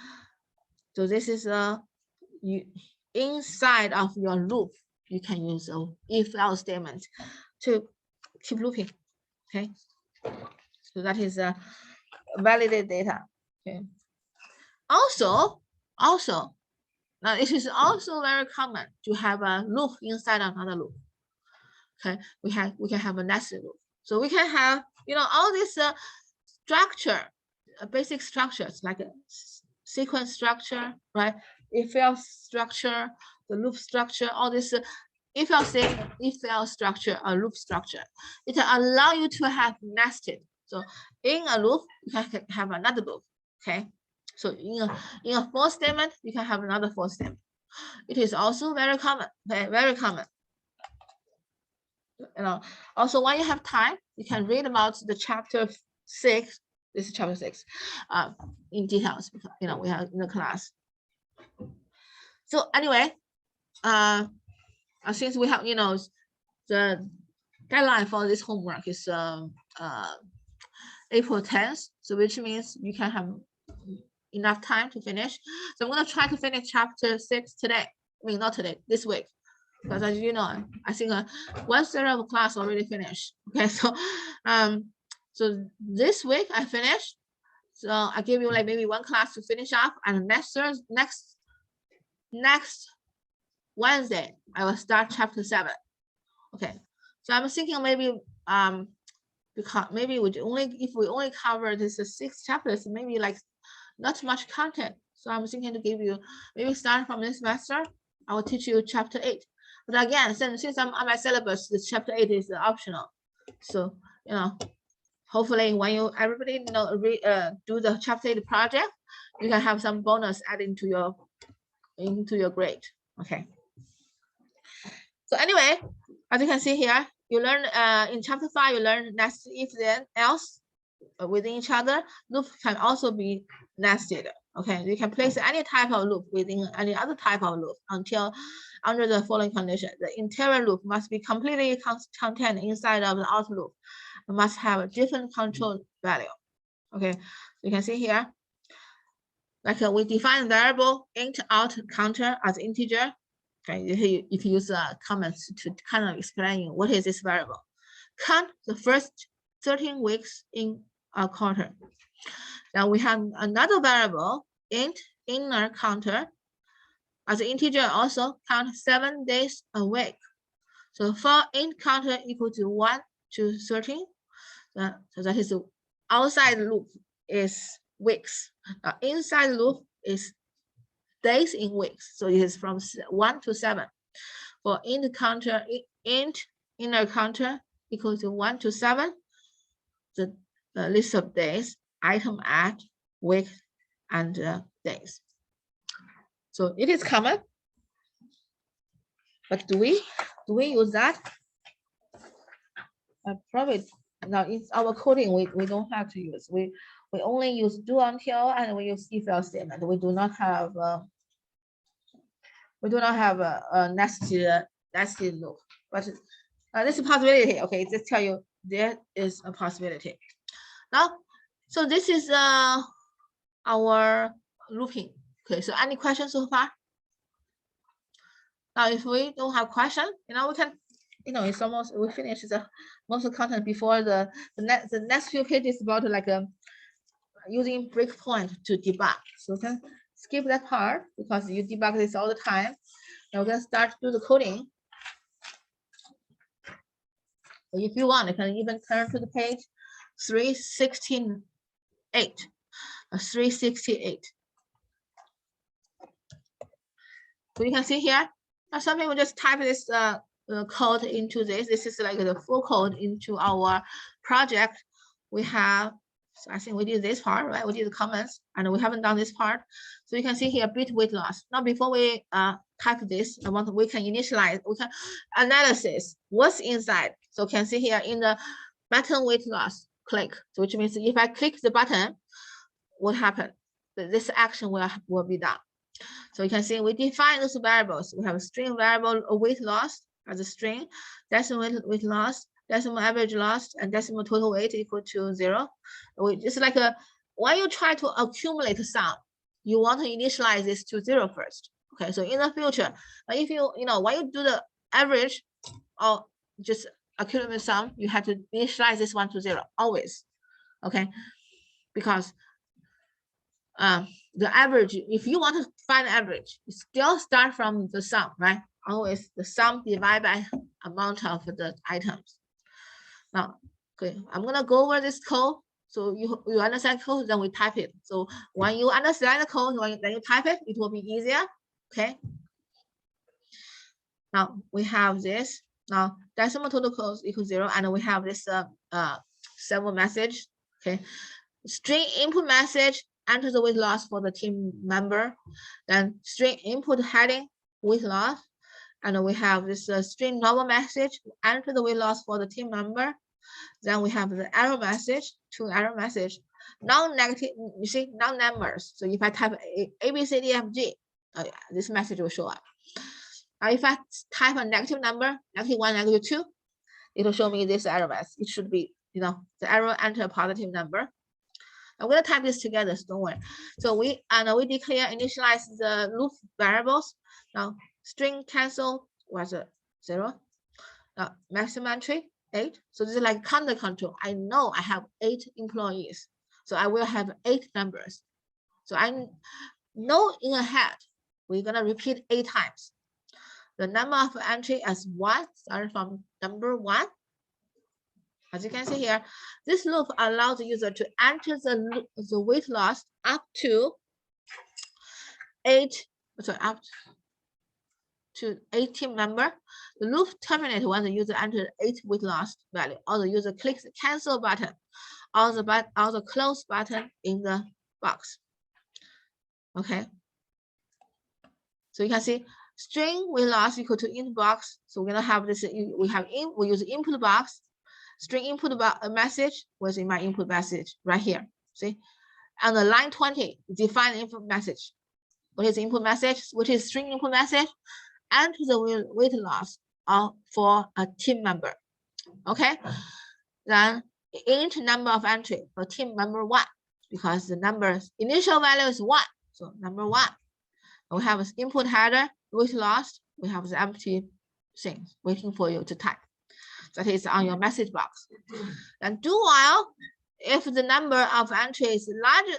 this is inside of your loop. You can use a if-else statement to keep looping. Okay. So that is validate data. Okay. Also, now it is also very common to have a loop inside another loop. Okay, we can have a nested loop. So we can have all this structure, basic structures like a sequence structure, right? If-else structure, the loop structure, all this if-else structure, a loop structure. It allows you to have nested. So in a loop, you can have another loop. Okay. So in a for statement, you can have another for statement. It is also very common, very common. Also when you have time, you can read about the chapter 6. This is chapter 6 in details because we have in the class. So anyway, since we have the deadline for this homework is April 10th. So which means you can have enough time to finish. So I'm gonna try to finish chapter 6 today. I mean, not today, this week. Because as you know, I think 1/3 of the class already finished. Okay, so this week I finished. So I give you like maybe one class to finish up, and next Wednesday I will start chapter 7. Okay, so I'm thinking maybe because maybe if we only cover this 6 chapters, maybe like not much content. So I'm thinking to give you maybe start from this semester, I will teach you chapter 8. But again, since I'm on my syllabus, this chapter 8 is optional. So hopefully when everybody do the chapter 8 project, you can have some bonus added into your grade. Okay. So anyway, as you can see here, you learn in chapter 5, you learn nested if then else within each other. Loop can also be nested. Okay, you can place any type of loop within any other type of loop until under the following condition. The interior loop must be completely contained inside of the outer loop. It must have a different control value. Okay, you can see here, like we define variable int out counter as integer. Okay, if you use comments to kind of explain what is this variable. Count the first 13 weeks in a quarter. Now we have another variable int inner counter as an integer, also count 7 days a week. So for int counter equal to 1 to 13, so that is the outside loop is weeks. Inside loop is days in weeks. So it is from 1 to 7. For int counter, int inner counter equal to 1 to 7, the list of days, item add, week, and days. So it is common, but do we use that? Probably now in our coding we don't have to use. We only use do until and we use if else statement. We do not have a nested loop, but this is a possibility. Okay, just tell you there is a possibility. Now, so this is our looping. Okay, so any questions so far? Now, if we don't have question, we can, it's almost we finished the most of the content before the next few pages about like using breakpoint to debug. So we can skip that part because you debug this all the time. Now we're gonna start to do the coding. So if you want, you can even turn to the page 368. 368. So you can see here. Now some people just type this code into this. This is like the full code into our project. We have, so I think we did this part, right? We did the comments and we haven't done this part. So you can see here bit weight loss. Now before we type this, we can initialize, we can analysis what's inside. So you can see here in the button weight loss, click. So which means if I click the button, what happened? This action will be done. So you can see we define those variables. We have a string variable weight loss as a string, decimal weight loss, decimal average loss, and decimal total weight equal to 0. It's like when you try to accumulate sum, you want to initialize this to 0 first. Okay, so in the future, if when you do the average or just accumulate sum, you have to initialize this one to 0 always. Okay, because the average, if you want to find average, you still start from the sum, right? Always the sum divided by amount of the items. Now, okay, I'm gonna go over this code. So you understand code, then we type it. So when you understand the code, then you type it, it will be easier. Okay. Now we have this. Now decimal total cost equals 0, and we have this several message. Okay, string input message. Enter the weight loss for the team member, then string input heading weight loss, and we have this string normal message, enter the weight loss for the team member. Then we have the error message, to error message, non-negative, you see, non-numbers. So if I type A, B, C, D, F, G, this message will show up. Now if I type a negative number, -1, -2, it will show me this error message. It should be the error enter a positive number. I'm going to type this together, so don't worry. So we declare initialize the loop variables. Now string cancel was a 0. Now maximum entry 8. So this is like counter control. I know I have 8 employees, so I will have 8 numbers. So I know in ahead we're going to repeat 8 times. The number of entry as 1 starting from number 1. As you can see here, this loop allows the user to enter the weight loss up to 18 member. The loop terminates when the user enters 8 weight loss value, or the user clicks the cancel button or the close button in the box. Okay. So you can see string weight loss equal to int box. So we're gonna have this. We use input box. String input message was in my input message right here. See, on the line 20, define input message. What is input message? Which is string input message, and to the weight loss for a team member. Okay, then int number of entry for team member 1, because the number's initial value is 1. So number 1. We have an input header, weight loss. We have the empty thing waiting for you to type. That is on your message box. And do while if the number of entries is larger,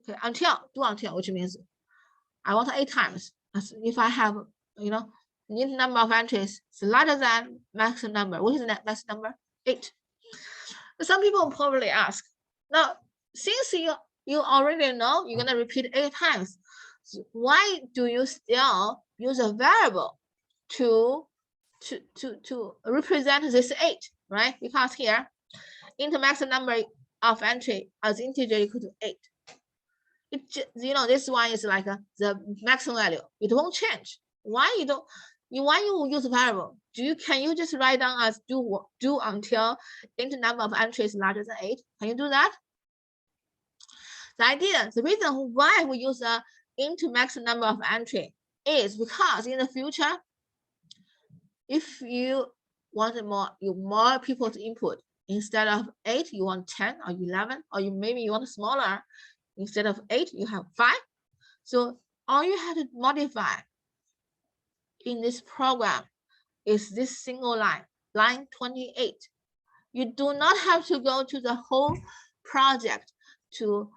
okay, until, which means I want 8 times. If I have, the number of entries is larger than maximum number. What is the next number? 8. Some people will probably ask, now, since you already know you're gonna repeat 8 times, so why do you still use a variable to represent this 8, right? Because here, int maximum number of entry as integer equal to 8. This one is like the maximum value. It won't change. Why you use a variable? Can you just write down as do until int number of entries larger than 8? Can you do that? The reason why we use a int maximum number of entry is because in the future, if you want more people to input, instead of 8, you want 10 or 11, or maybe you want smaller. Instead of 8, you have 5. So all you have to modify in this program is this single line, line 28. You do not have to go to the whole project to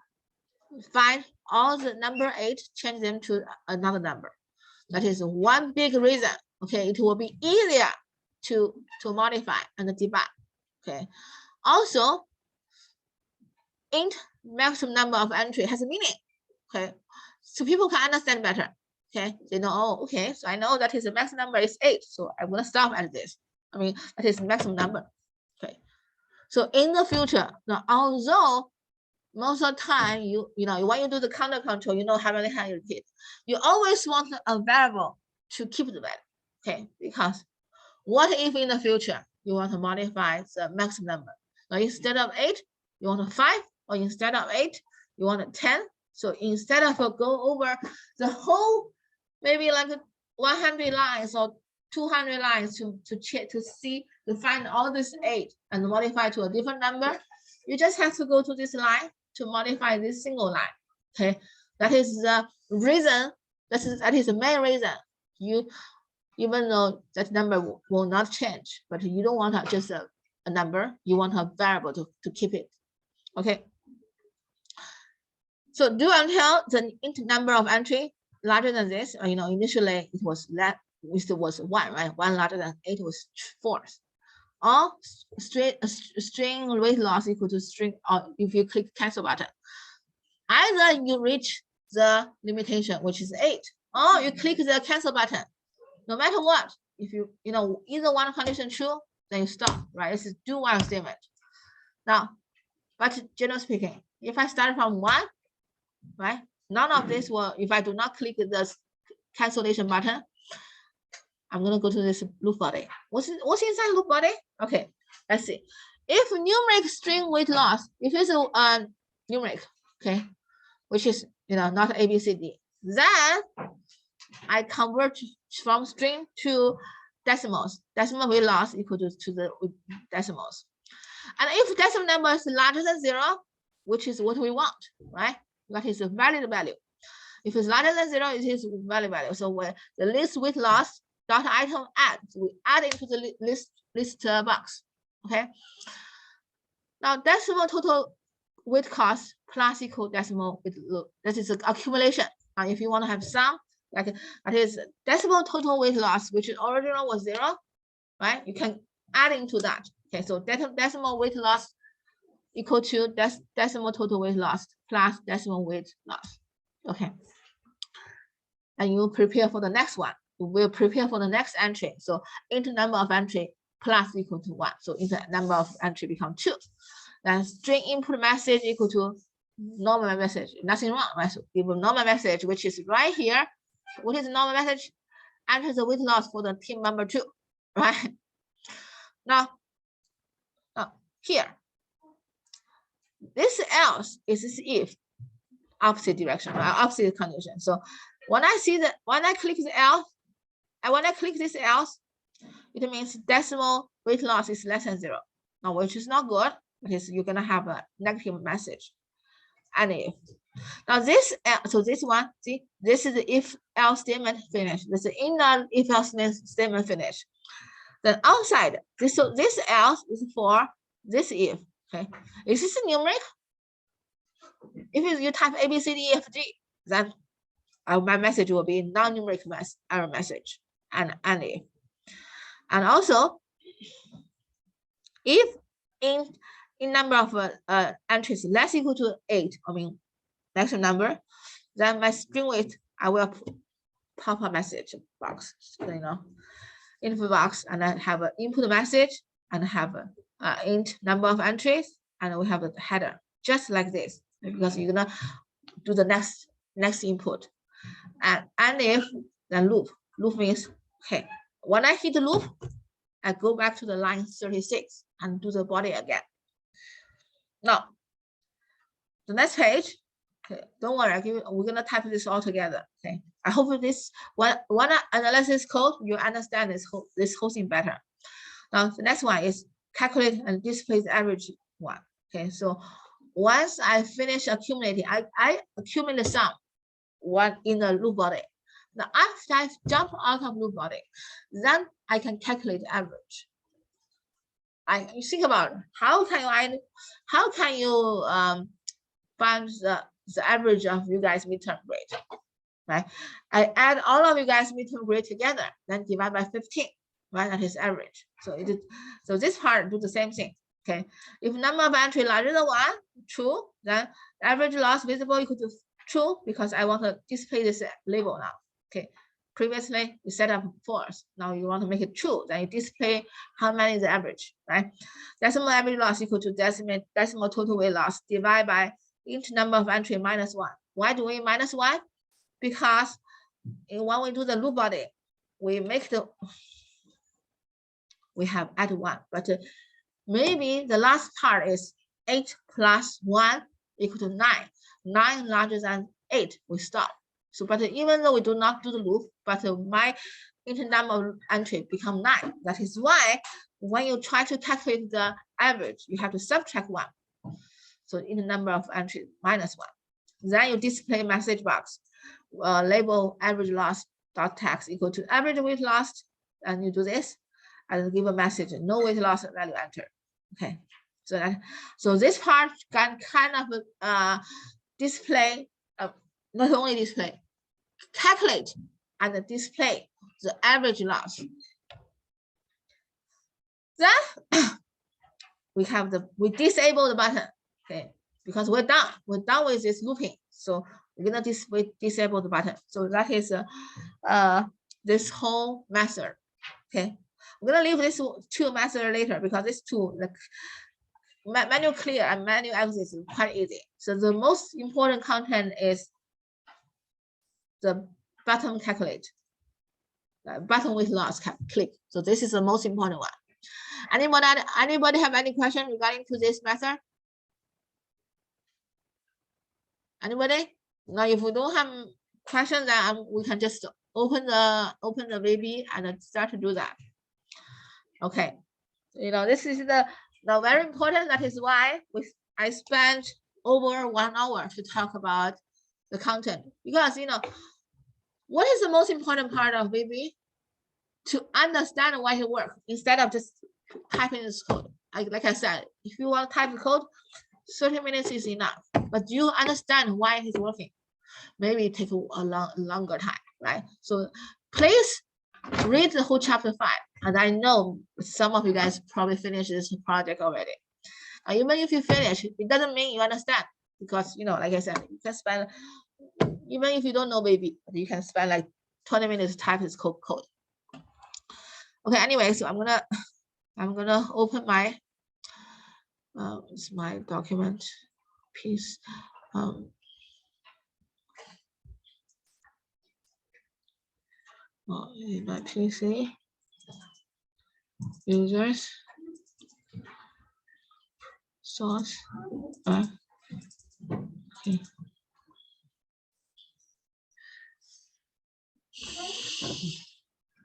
find all the number 8, change them to another number. That is one big reason. Okay, it will be easier to modify and debug. Okay, also int maximum number of entry has a meaning. Okay, so people can understand better. Okay, they know, oh, okay, so I know that his maximum number is 8, so I'm gonna stop at this. That is maximum number. Okay, so in the future, now although most of the time when you do the counter control, how many times you repeat, you always want a variable to keep the value. Okay, because what if in the future you want to modify the maximum number? Now instead of 8, you want a 5, or instead of 8, you want a 10. So instead of go over the whole, maybe like 100 lines or 200 lines to check to find all this 8 and modify to a different number, you just have to go to this line to modify this single line. Okay, that is the reason. That is the main reason. Even though that number will not change, but you don't want just a number, you want a variable to keep it. Okay. So do until the int number of entry larger than this, initially it was 1, right? 1 larger than 8 was 4. Or string weight loss equal to string, or if you click cancel button, either you reach the limitation, which is 8, or you click the cancel button. No matter what, if either one condition true, then you stop, right? This is do while statement. Now, but generally speaking, if I start from 1, right? None of this will, if I do not click the cancellation button, I'm gonna go to this loop body. What's inside loop body? Okay, let's see. If numeric string weight loss, if it's a numeric, okay, which is not ABCD, then I convert from string to decimals. Decimal weight loss equal to the decimals. And if decimal number is larger than 0, which is what we want, right? That is a valid value. If it's larger than 0, it is valid value. So when the list with loss dot item add, we add into the list box. Okay. Now decimal total with cost plus equal decimal with loop. That is an accumulation. If you want to have sum, like that is decimal total weight loss, which original was 0, right? You can add into that. Okay, so decimal weight loss equal to decimal total weight loss plus decimal weight loss. Okay. And you prepare for the next one. You will prepare for the next entry. So int number of entry plus equal to 1. So int number of entry become 2. Then string input message equal to normal message. Nothing wrong, right? So give a normal message, which is right here. What is the normal message? Enter the weight loss for the team member 2, right? Now here, this else is this if opposite direction, right? Opposite condition. So when I click the else, and when I click this else, it means decimal weight loss is less than 0. Now, which is not good, because you're gonna have a negative message. And if now this, so this one, see, this is the if else statement finish. This is inner if else statement finish. Then outside, this else is for this if. Okay, is this a numeric? If you type A B C D E F G, then my message will be non-numeric error message and if. And also, if in number of entries less equal to 8, I mean natural number, then my string weight I will pop a message box, you know, info box, and I have an input message and have a int number of entries, and we have a header just like this, because you're gonna do the next input. And if then loop means, okay, when I hit the loop, I go back to the line 36 and do the body again. Now the next page, okay, don't worry, we're gonna type this all together. Okay, I hope this when I analyze this code, you understand this whole thing better. Now the next one is calculate and display the average one. Okay, so once I finish accumulating, I accumulate the sum one in the loop body. Now after I jump out of loop body, then I can calculate the average. You think about it, how can you find the average of you guys midterm grade, right? I add all of you guys midterm grade together, then divide by 15, right? That is average. So this part do the same thing. Okay, if number of entry larger than 1, true, then average loss visible equal to true, because I want to display this label now. Okay, previously you set up false, now you want to make it true, then you display how many is the average, right? Decimal average loss equal to decimal total weight loss divided by int number of entry minus 1. Why do we minus 1? Because when we do the loop body, we have add 1, but maybe the last part is 8 plus 1 equal to 9. 9 larger than 8, we stop. So, but even though we do not do the loop, but my int number of entry become 9. That is why when you try to calculate the average, you have to subtract 1. So int number of entry minus 1. Then you display message box, label average loss dot text equal to average weight loss, and you do this, and give a message, no weight loss value enter. Okay, so this part can kind of display, not only display, calculate and display the average loss. Then we disable the button, okay, because we're done with this looping. So we're gonna disable the button. So that is this whole method. Okay, we're gonna leave this 2 method later, because this 2, the manual clear and manual exit is quite easy. So the most important content is the button calculate, button with loss click. So this is the most important one. Anybody have any question regarding to this method? Anybody? Now, if we don't have questions, then we can just open the VB and start to do that. Okay, you know, this is the Now, very important. That is why I spent over 1 hour to talk about the content, because what is the most important part of VB? To understand why it works instead of just typing this code. Like I said, if you want to type the code, 30 minutes is enough. But you understand why it's working. Maybe it takes a longer time, right? So please read the whole chapter 5. And I know some of you guys probably finished this project already. Even if you finish, it doesn't mean you understand, because like I said, you can spend, even if you don't know VB, you can spend like 20 minutes to type this code. Okay, anyway, so I'm gonna open my it's my document piece. In my PC, users, source, okay.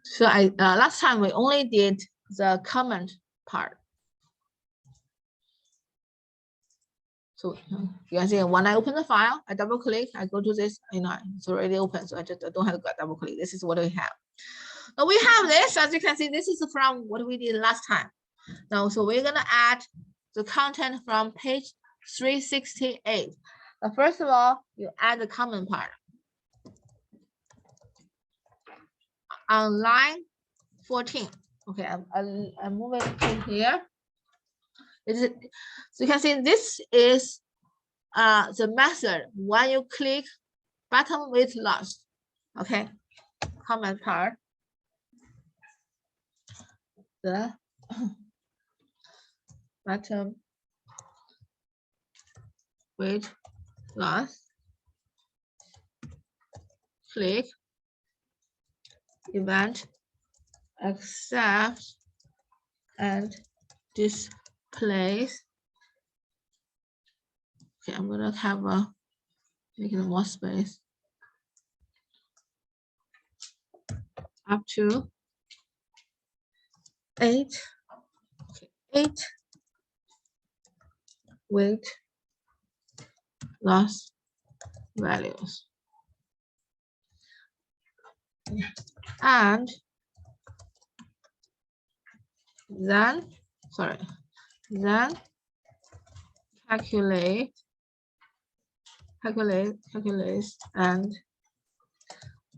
So last time we only did the comment part. So you can see when I open the file, I double click, I go to this, it's already open. So I don't have to double click. This is what we have. Now we have this, as you can see, this is from what we did last time. Now, so we're gonna add the content from page 368. Now, first of all, you add the comment part. On line 14. Okay, I'm moving to here. So you can see this is the method when you click button with loss. Okay, comment part. The button with loss. Click event accept and displays. Okay, I'm gonna have make it more space. Up to 8. Okay, 8 weight loss values. And then calculate and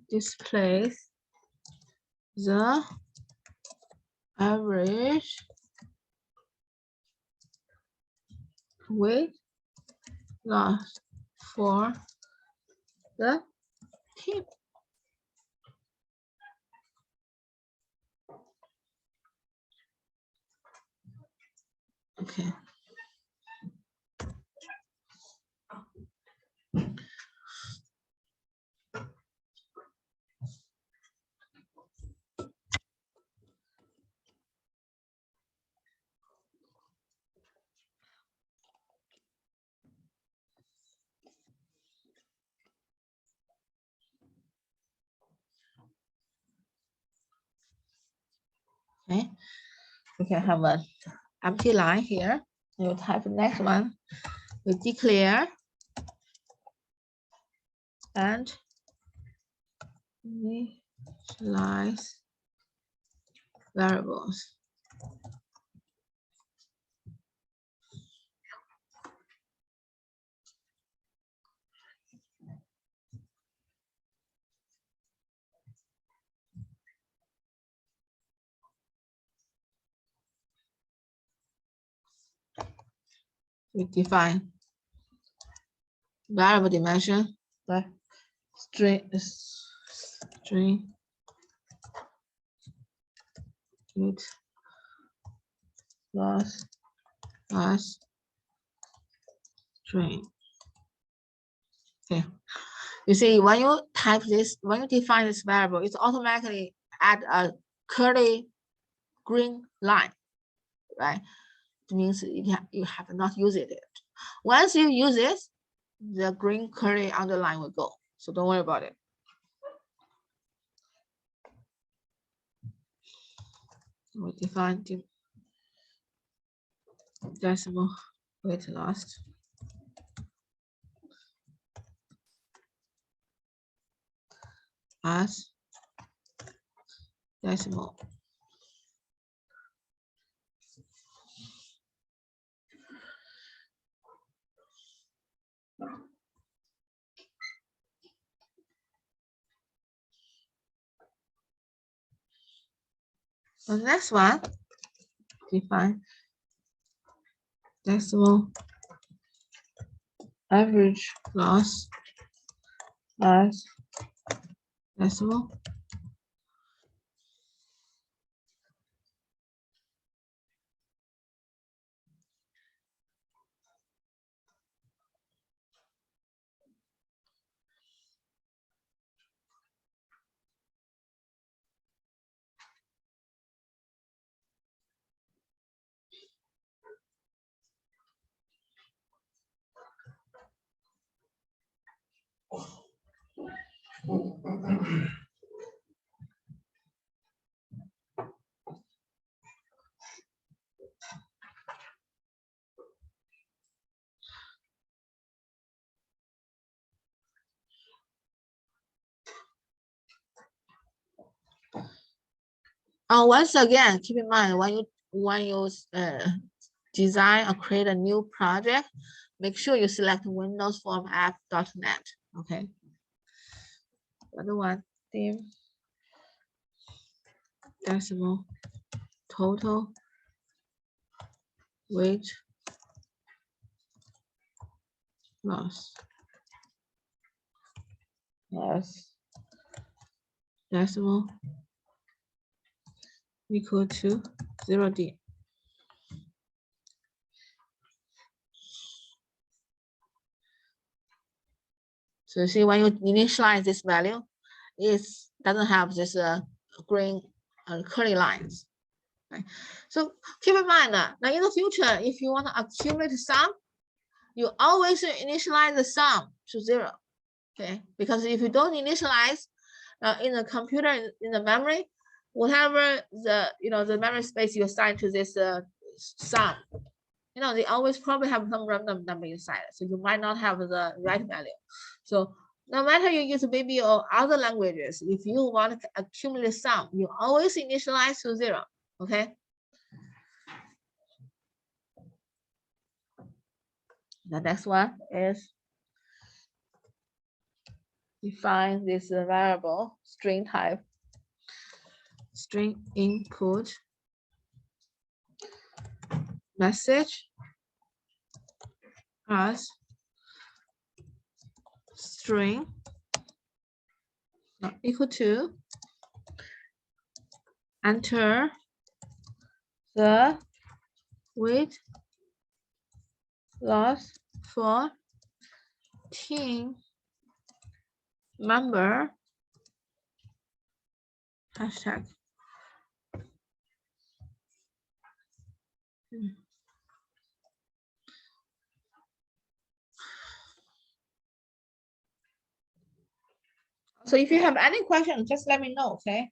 displays the average weight loss for the team. Okay. Okay, we can have an empty line here. You type the next one. We declare and initialize variables. We define variable dimension by string with loss as string. Okay, you see when you type this, when you define this variable, it's automatically add a curly green line, right? It means you have not used it yet. Once you use it, the green curly underline will go. So don't worry about it. We define decimal weight loss as decimal. The next one, define decimal average loss as decimal. Once again, keep in mind when you design or create a new project, make sure you select Windows Form app.net. Okay. Other one, theme, decimal, total, weight, loss. Yes. Decimal equal to 0D. So see, when you initialize this value, it doesn't have this green curly lines. Right? So keep in mind that now in the future, if you want to accumulate sum, you always initialize the sum to 0. Okay, because if you don't initialize in the computer in the memory, whatever the memory space you assign to this sum, they always probably have some random number inside, so you might not have the right value. So no matter you use Baby or other languages, if you want to accumulate sum, you always initialize to 0. Okay. The next one is define this variable string type, string input message as string not equal to, enter the weight loss for team member hashtag. So if you have any questions, just let me know, okay?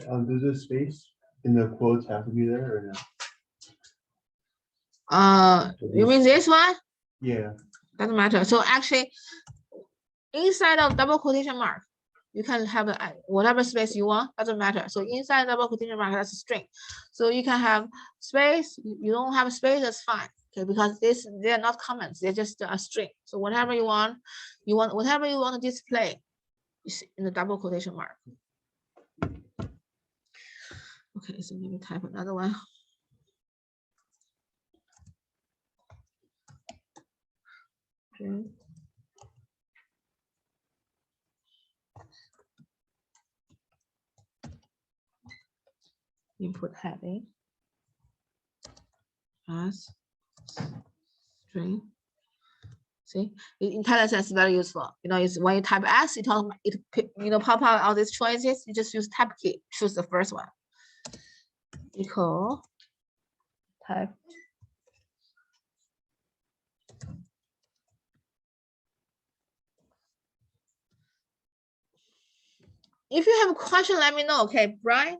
Does the space in the quotes have to be there or no? You mean this one? Yeah. Doesn't matter. So actually, inside of double quotation mark, you can have whatever space you want, doesn't matter. So inside double quotation mark, that's a string. So you can have space, you don't have space, that's fine. Okay, because they're not comments, they're just a string. So whatever you want whatever you want to display is in the double quotation mark. Okay, so let me type another one. Okay. Input heading as string See, IntelliSense is very useful. You know, it's when you type S, it pop out all these choices. You just use tab key, choose the first one. Equal type. If you have a question, let me know. Okay, Brian.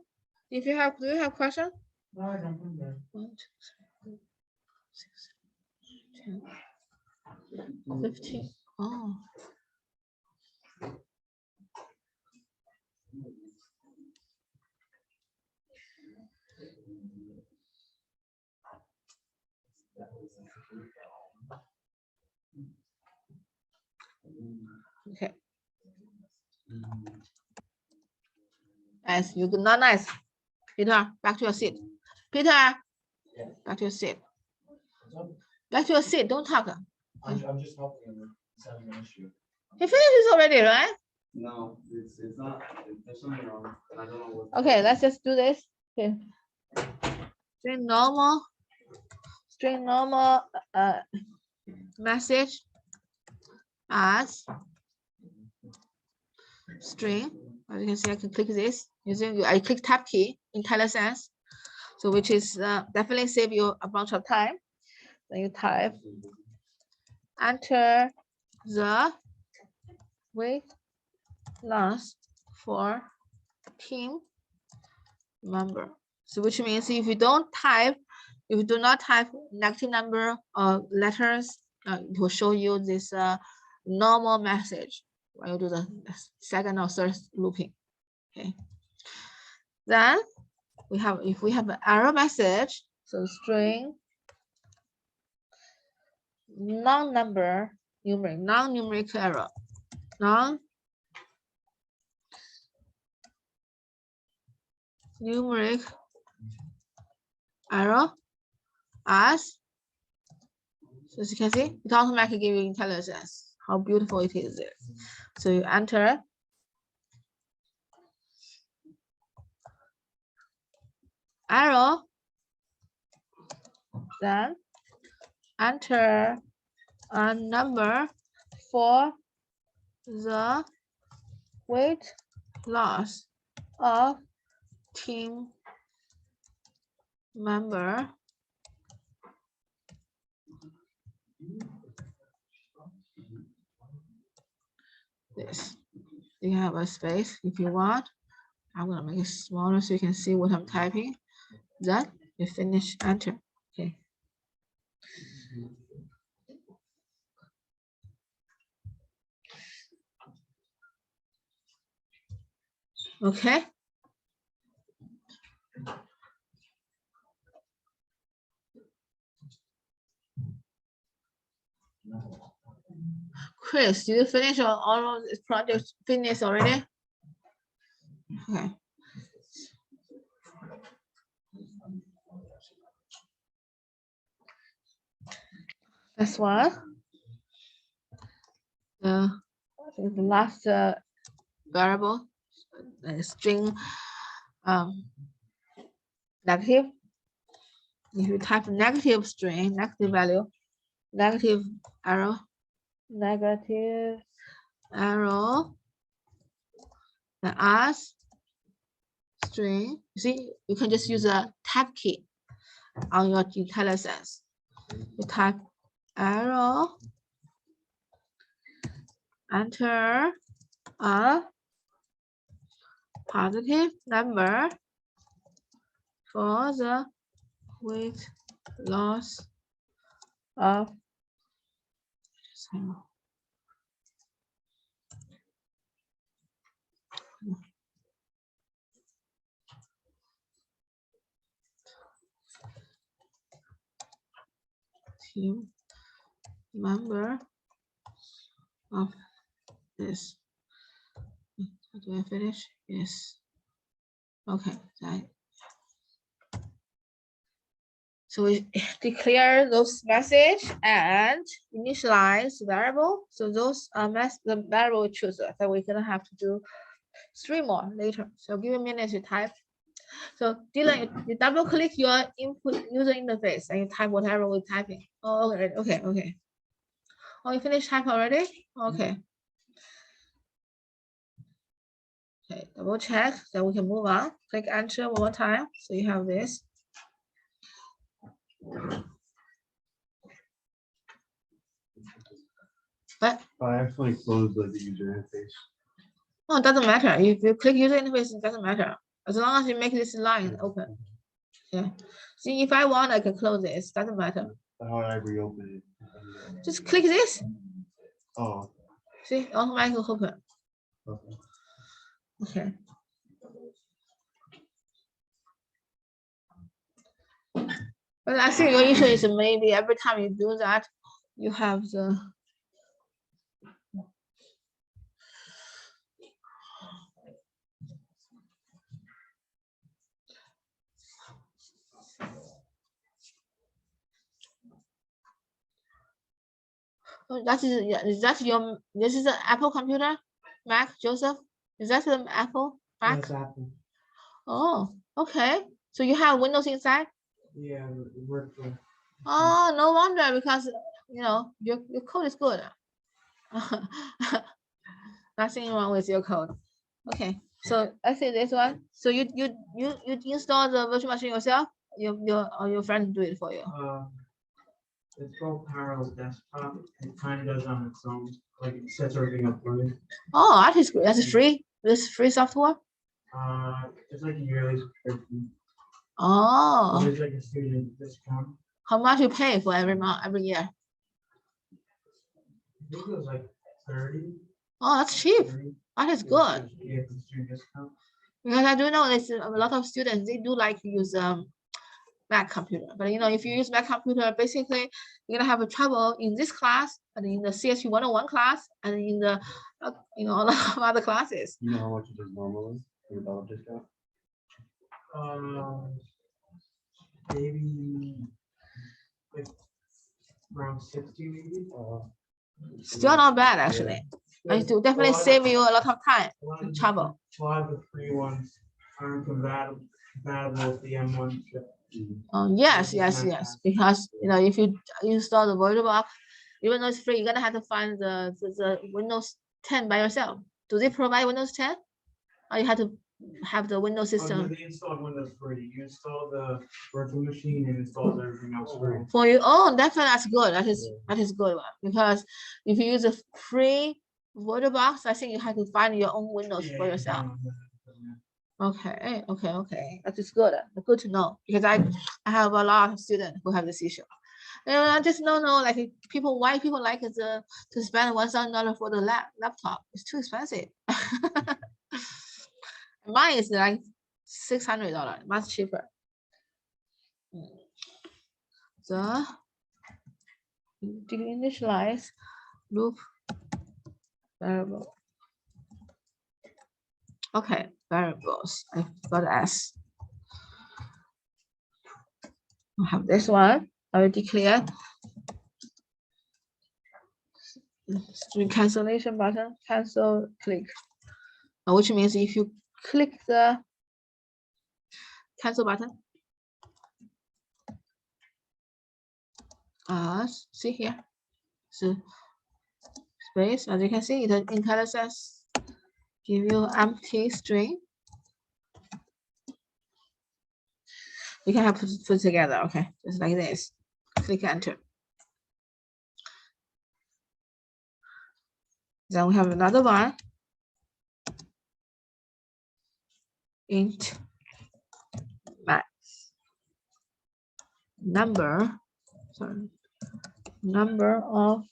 Do you have question? No, I don't think that. 1, 2, 3, 4, 6, 7, 10, 15. Oh. Okay. Nice. You good. Not nice. Peter, back to your seat. Peter, back to your seat. Back to your seat. Don't talk. I'm just helping him. He's having an issue. He finished this already, right? No, it's not. There's something wrong. I don't know what. Okay, let's just do this. Okay. String normal message as string. As you can see, I can click this using I click tab key in IntelliSense. So which is definitely save you a bunch of time. Then you type enter the weight loss for team member. So which means if you do not type negative number or letters, it will show you this normal message when you do the second or third looping. Okay. Then if we have an error message, so string non-numeric error, non-numeric error as, so as you can see, it automatically gives you IntelliSense. How beautiful it is. So you enter error, then enter a number for the weight loss of team member. This, you have a space if you want. I'm gonna make it smaller so you can see what I'm typing. Then you finish, enter. Okay. Okay. Chris, did you finish all of this project? Finish already? Okay. That's one. I think the last variable string negative. If you type negative string, negative value, negative arrow, the as string, you see, you can just use a tab key on your IntelliSense. You type arrow, enter a positive number for the weight loss of team member of this. Do I finish? Yes. Okay. So we declare those message and initialize variable. So those the variable we choose that we're gonna have to do 3 more later. So give a minute to type. So Dylan, you double click your input user interface and you type whatever we're typing. Oh, okay. Oh, you finished type already? Okay. Okay, double check, then we can move on. Click enter one more time. So you have this. But I accidentally closed like the user interface. oh, it doesn't matter. If you click user interface, it doesn't matter. As long as you make this line open. Yeah. See, if I want, I can close this. Doesn't matter. How I reopen it? Just click this. Oh, See, automatically open. okay. Okay. But I think your issue is maybe every time you do that, you have the oh, that is that your this is an Apple computer, Mac, Joseph? Is that an Apple Mac? That's Apple. Oh, okay. So you have Windows inside? Yeah, it worked for. Oh, no wonder because you know your code is good. Nothing wrong with your code. Okay, so I see this one. So you install the virtual machine yourself? Your friend do it for you? It's called Parallel Desktop. It kind of does on its own, like it sets everything up for you. Oh, that is good. That's free. This free software. It's like a yearly subscription. Oh, There's like a student discount. how much you pay for every month, every year? I think it was like 30. Oh, that's cheap. 30. That is good. Yeah, for student discount. Because I do know there's a lot of students, they do like to use Mac computer. But you know, if you use Mac computer, basically you're gonna have a trouble in this class and in the CSP 101 class and in the you know, a lot of other classes. You know how much it is normally for the dollar discount? Maybe like around 60 maybe. Still not bad actually. And it will definitely save you a lot of time and trouble. A lot of the free ones aren't compatible with the M1 chip. Yes, because you know if you install the VirtualBox, even though it's free, you're gonna have to find the Windows 10 by yourself. Do they provide Windows 10? Or you have to have the Windows Oh, system no, they installed Windows free. You install the virtual machine and installs everything else free. for you? Oh, definitely that's good. That is good one because if you use a free VirtualBox, I think you have to find your own Windows Yeah, for you yourself. can download Okay. That is good. Good to know because I have a lot of students who have this issue. And I just don't know like why people like to spend $1,000 for the laptop. It's too expensive. Mine is like $600, much cheaper. So initialize loop variable. Okay, variables. I got S. I have this one already clear. String cancellation button, cancel, click. Which means if you click the cancel button, see here, so space, as you can see, it IntelliSense give you empty string. You can have put together, okay, just like this. Click enter. Then we have another one. Int max number of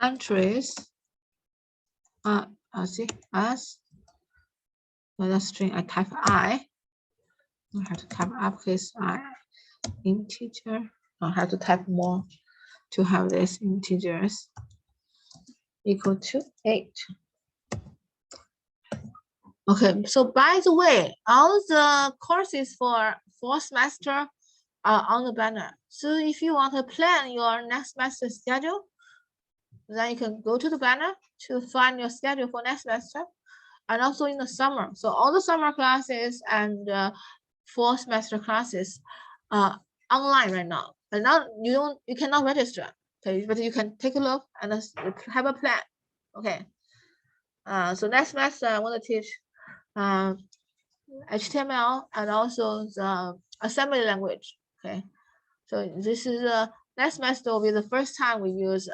entries. See as the string. I type I have to type uppercase I integer. I have to type more to have this integers equal to 8. Okay, so by the way, all the courses for fourth semester are on the banner. So if you want to plan your next semester schedule, then you can go to the banner to find your schedule for next semester, and also in the summer. So all the summer classes and fourth semester classes are online right now. but now you cannot register. Okay, but you can take a look and have a plan. Okay. So next semester I want to teach HTML and also the assembly language. Okay. So this is next semester will be the first time we use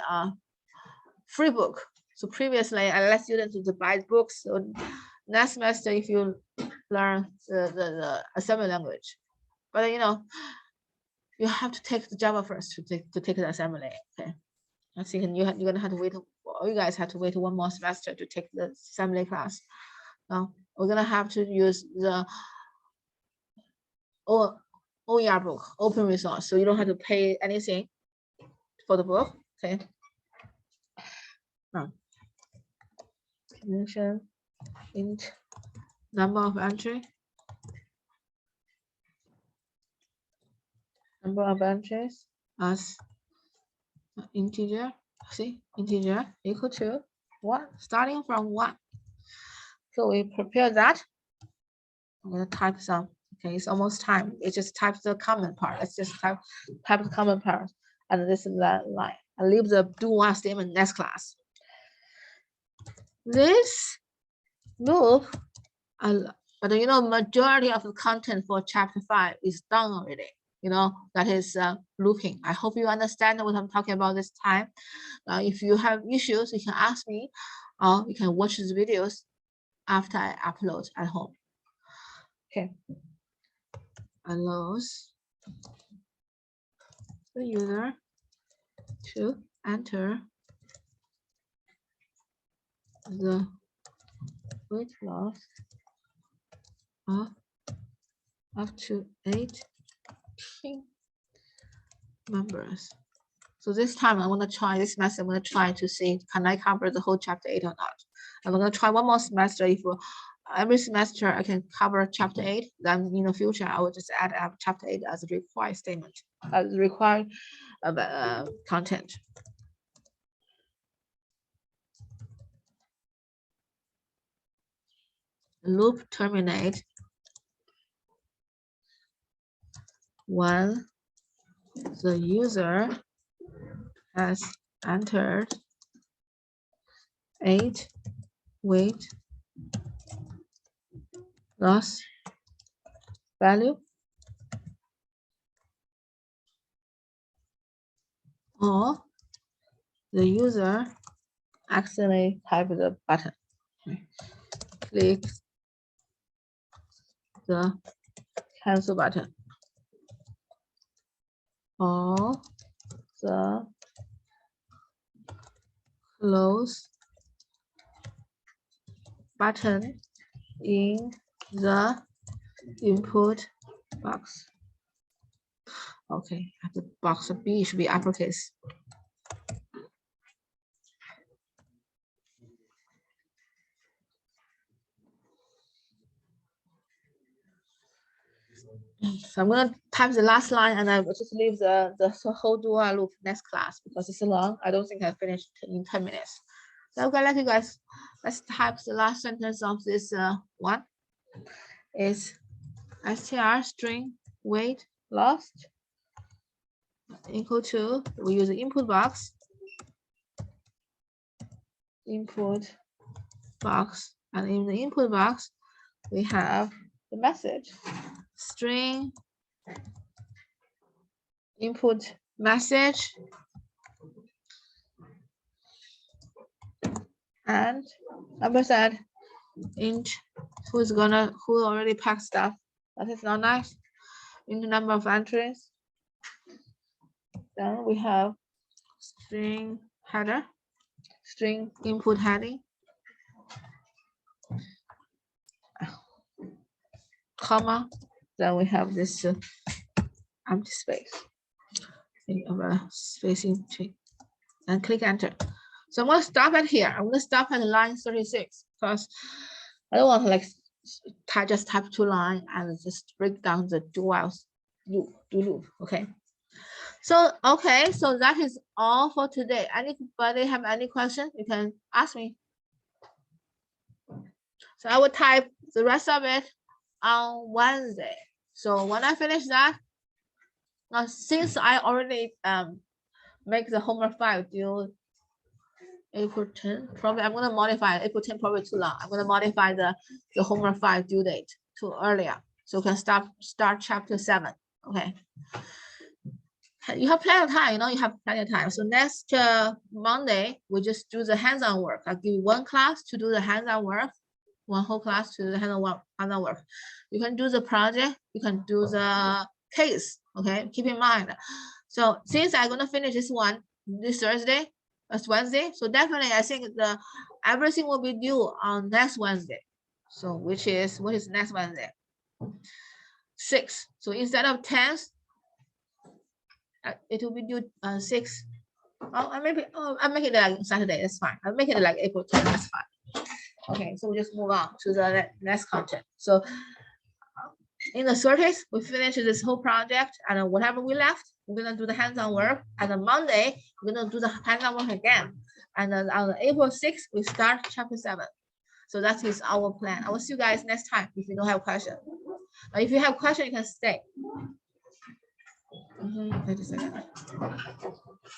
free book. So previously I let students to buy books. So next semester if you learn the assembly language, but you know you have to take the Java first to take the assembly. Okay. I think you're gonna have to wait. You guys have to wait one more semester to take the assembly class. Now we're gonna have to use the OER book, open resource, so you don't have to pay anything for the book. Okay. Convention int number of entry. Number of entries as integer. See, integer equal to 1, starting from 1. So we prepare that. I'm gonna type some. Okay, it's almost time. It just type the comment part. Let's just type the comment part, and this is that line. I leave the do one statement next class. This loop, but you know, majority of the content for chapter 5 is done already. You know, that is looping. I hope you understand what I'm talking about this time. If you have issues, you can ask me, or you can watch the videos after I upload at home. Okay. Allows the user to enter the weight loss of up to 8 team members. So this time I want to try this semester. I'm going to try to see can I cover the whole chapter 8 or not. I'm going to try one more semester. If every semester I can cover chapter 8, then in the future I will just add up chapter 8 as a required statement, as required content. Loop terminate when the user has entered 8 weight loss value or the user accidentally type the button. Click the cancel button or the close button in the input box. Okay, the box B should be uppercase. So I'm gonna type the last line and I will just leave the whole do while loop next class because it's long. I don't think I finished in 10 minutes. So I'm gonna let you guys, let's type the last sentence of this one. Is str string weight lost equal to, we use the input box, and in the input box we have the message string input message and ampersand int who already packed stuff. That is not nice. In the number of entries. Then we have string header, string input heading, comma. Then we have this empty space in our spacing tree, and click enter. So I'm going to stop at here. I'm going to stop at line 36 because I don't want to like just type 2 lines and just break down the do loop. Okay. So okay, so that is all for today. Anybody have any question? You can ask me. So I will type the rest of it on Wednesday. So when I finish that, Now, since I already make the homework file due April 10, probably I'm gonna modify April 10, probably too long. I'm gonna modify the homework file due date to earlier, so we can start chapter 7. Okay. You have plenty of time, you know, you have plenty of time. So next Monday, we just do the hands-on work. I'll give you one class to do the hands-on work, one whole class to do the hands-on work. You can do the project, you can do the case, okay? Keep in mind. So since I'm gonna finish this one this Thursday, that's Wednesday, so definitely I think everything will be due on next Wednesday. So what is next Wednesday? 6th. So instead of 10th, it will be due 6. Oh, I make it like Saturday. That's fine. I'll make it like April 10. That's fine. Okay, so we just move on to the next content. So in the 30th, we finish this whole project, and whatever we left, we're gonna do the hands-on work. And on Monday, we're gonna do the hands-on work again. And then on April 6th, we start chapter 7. So that is our plan. I will see you guys next time if you don't have questions. If you have questions, you can stay. Wait a second.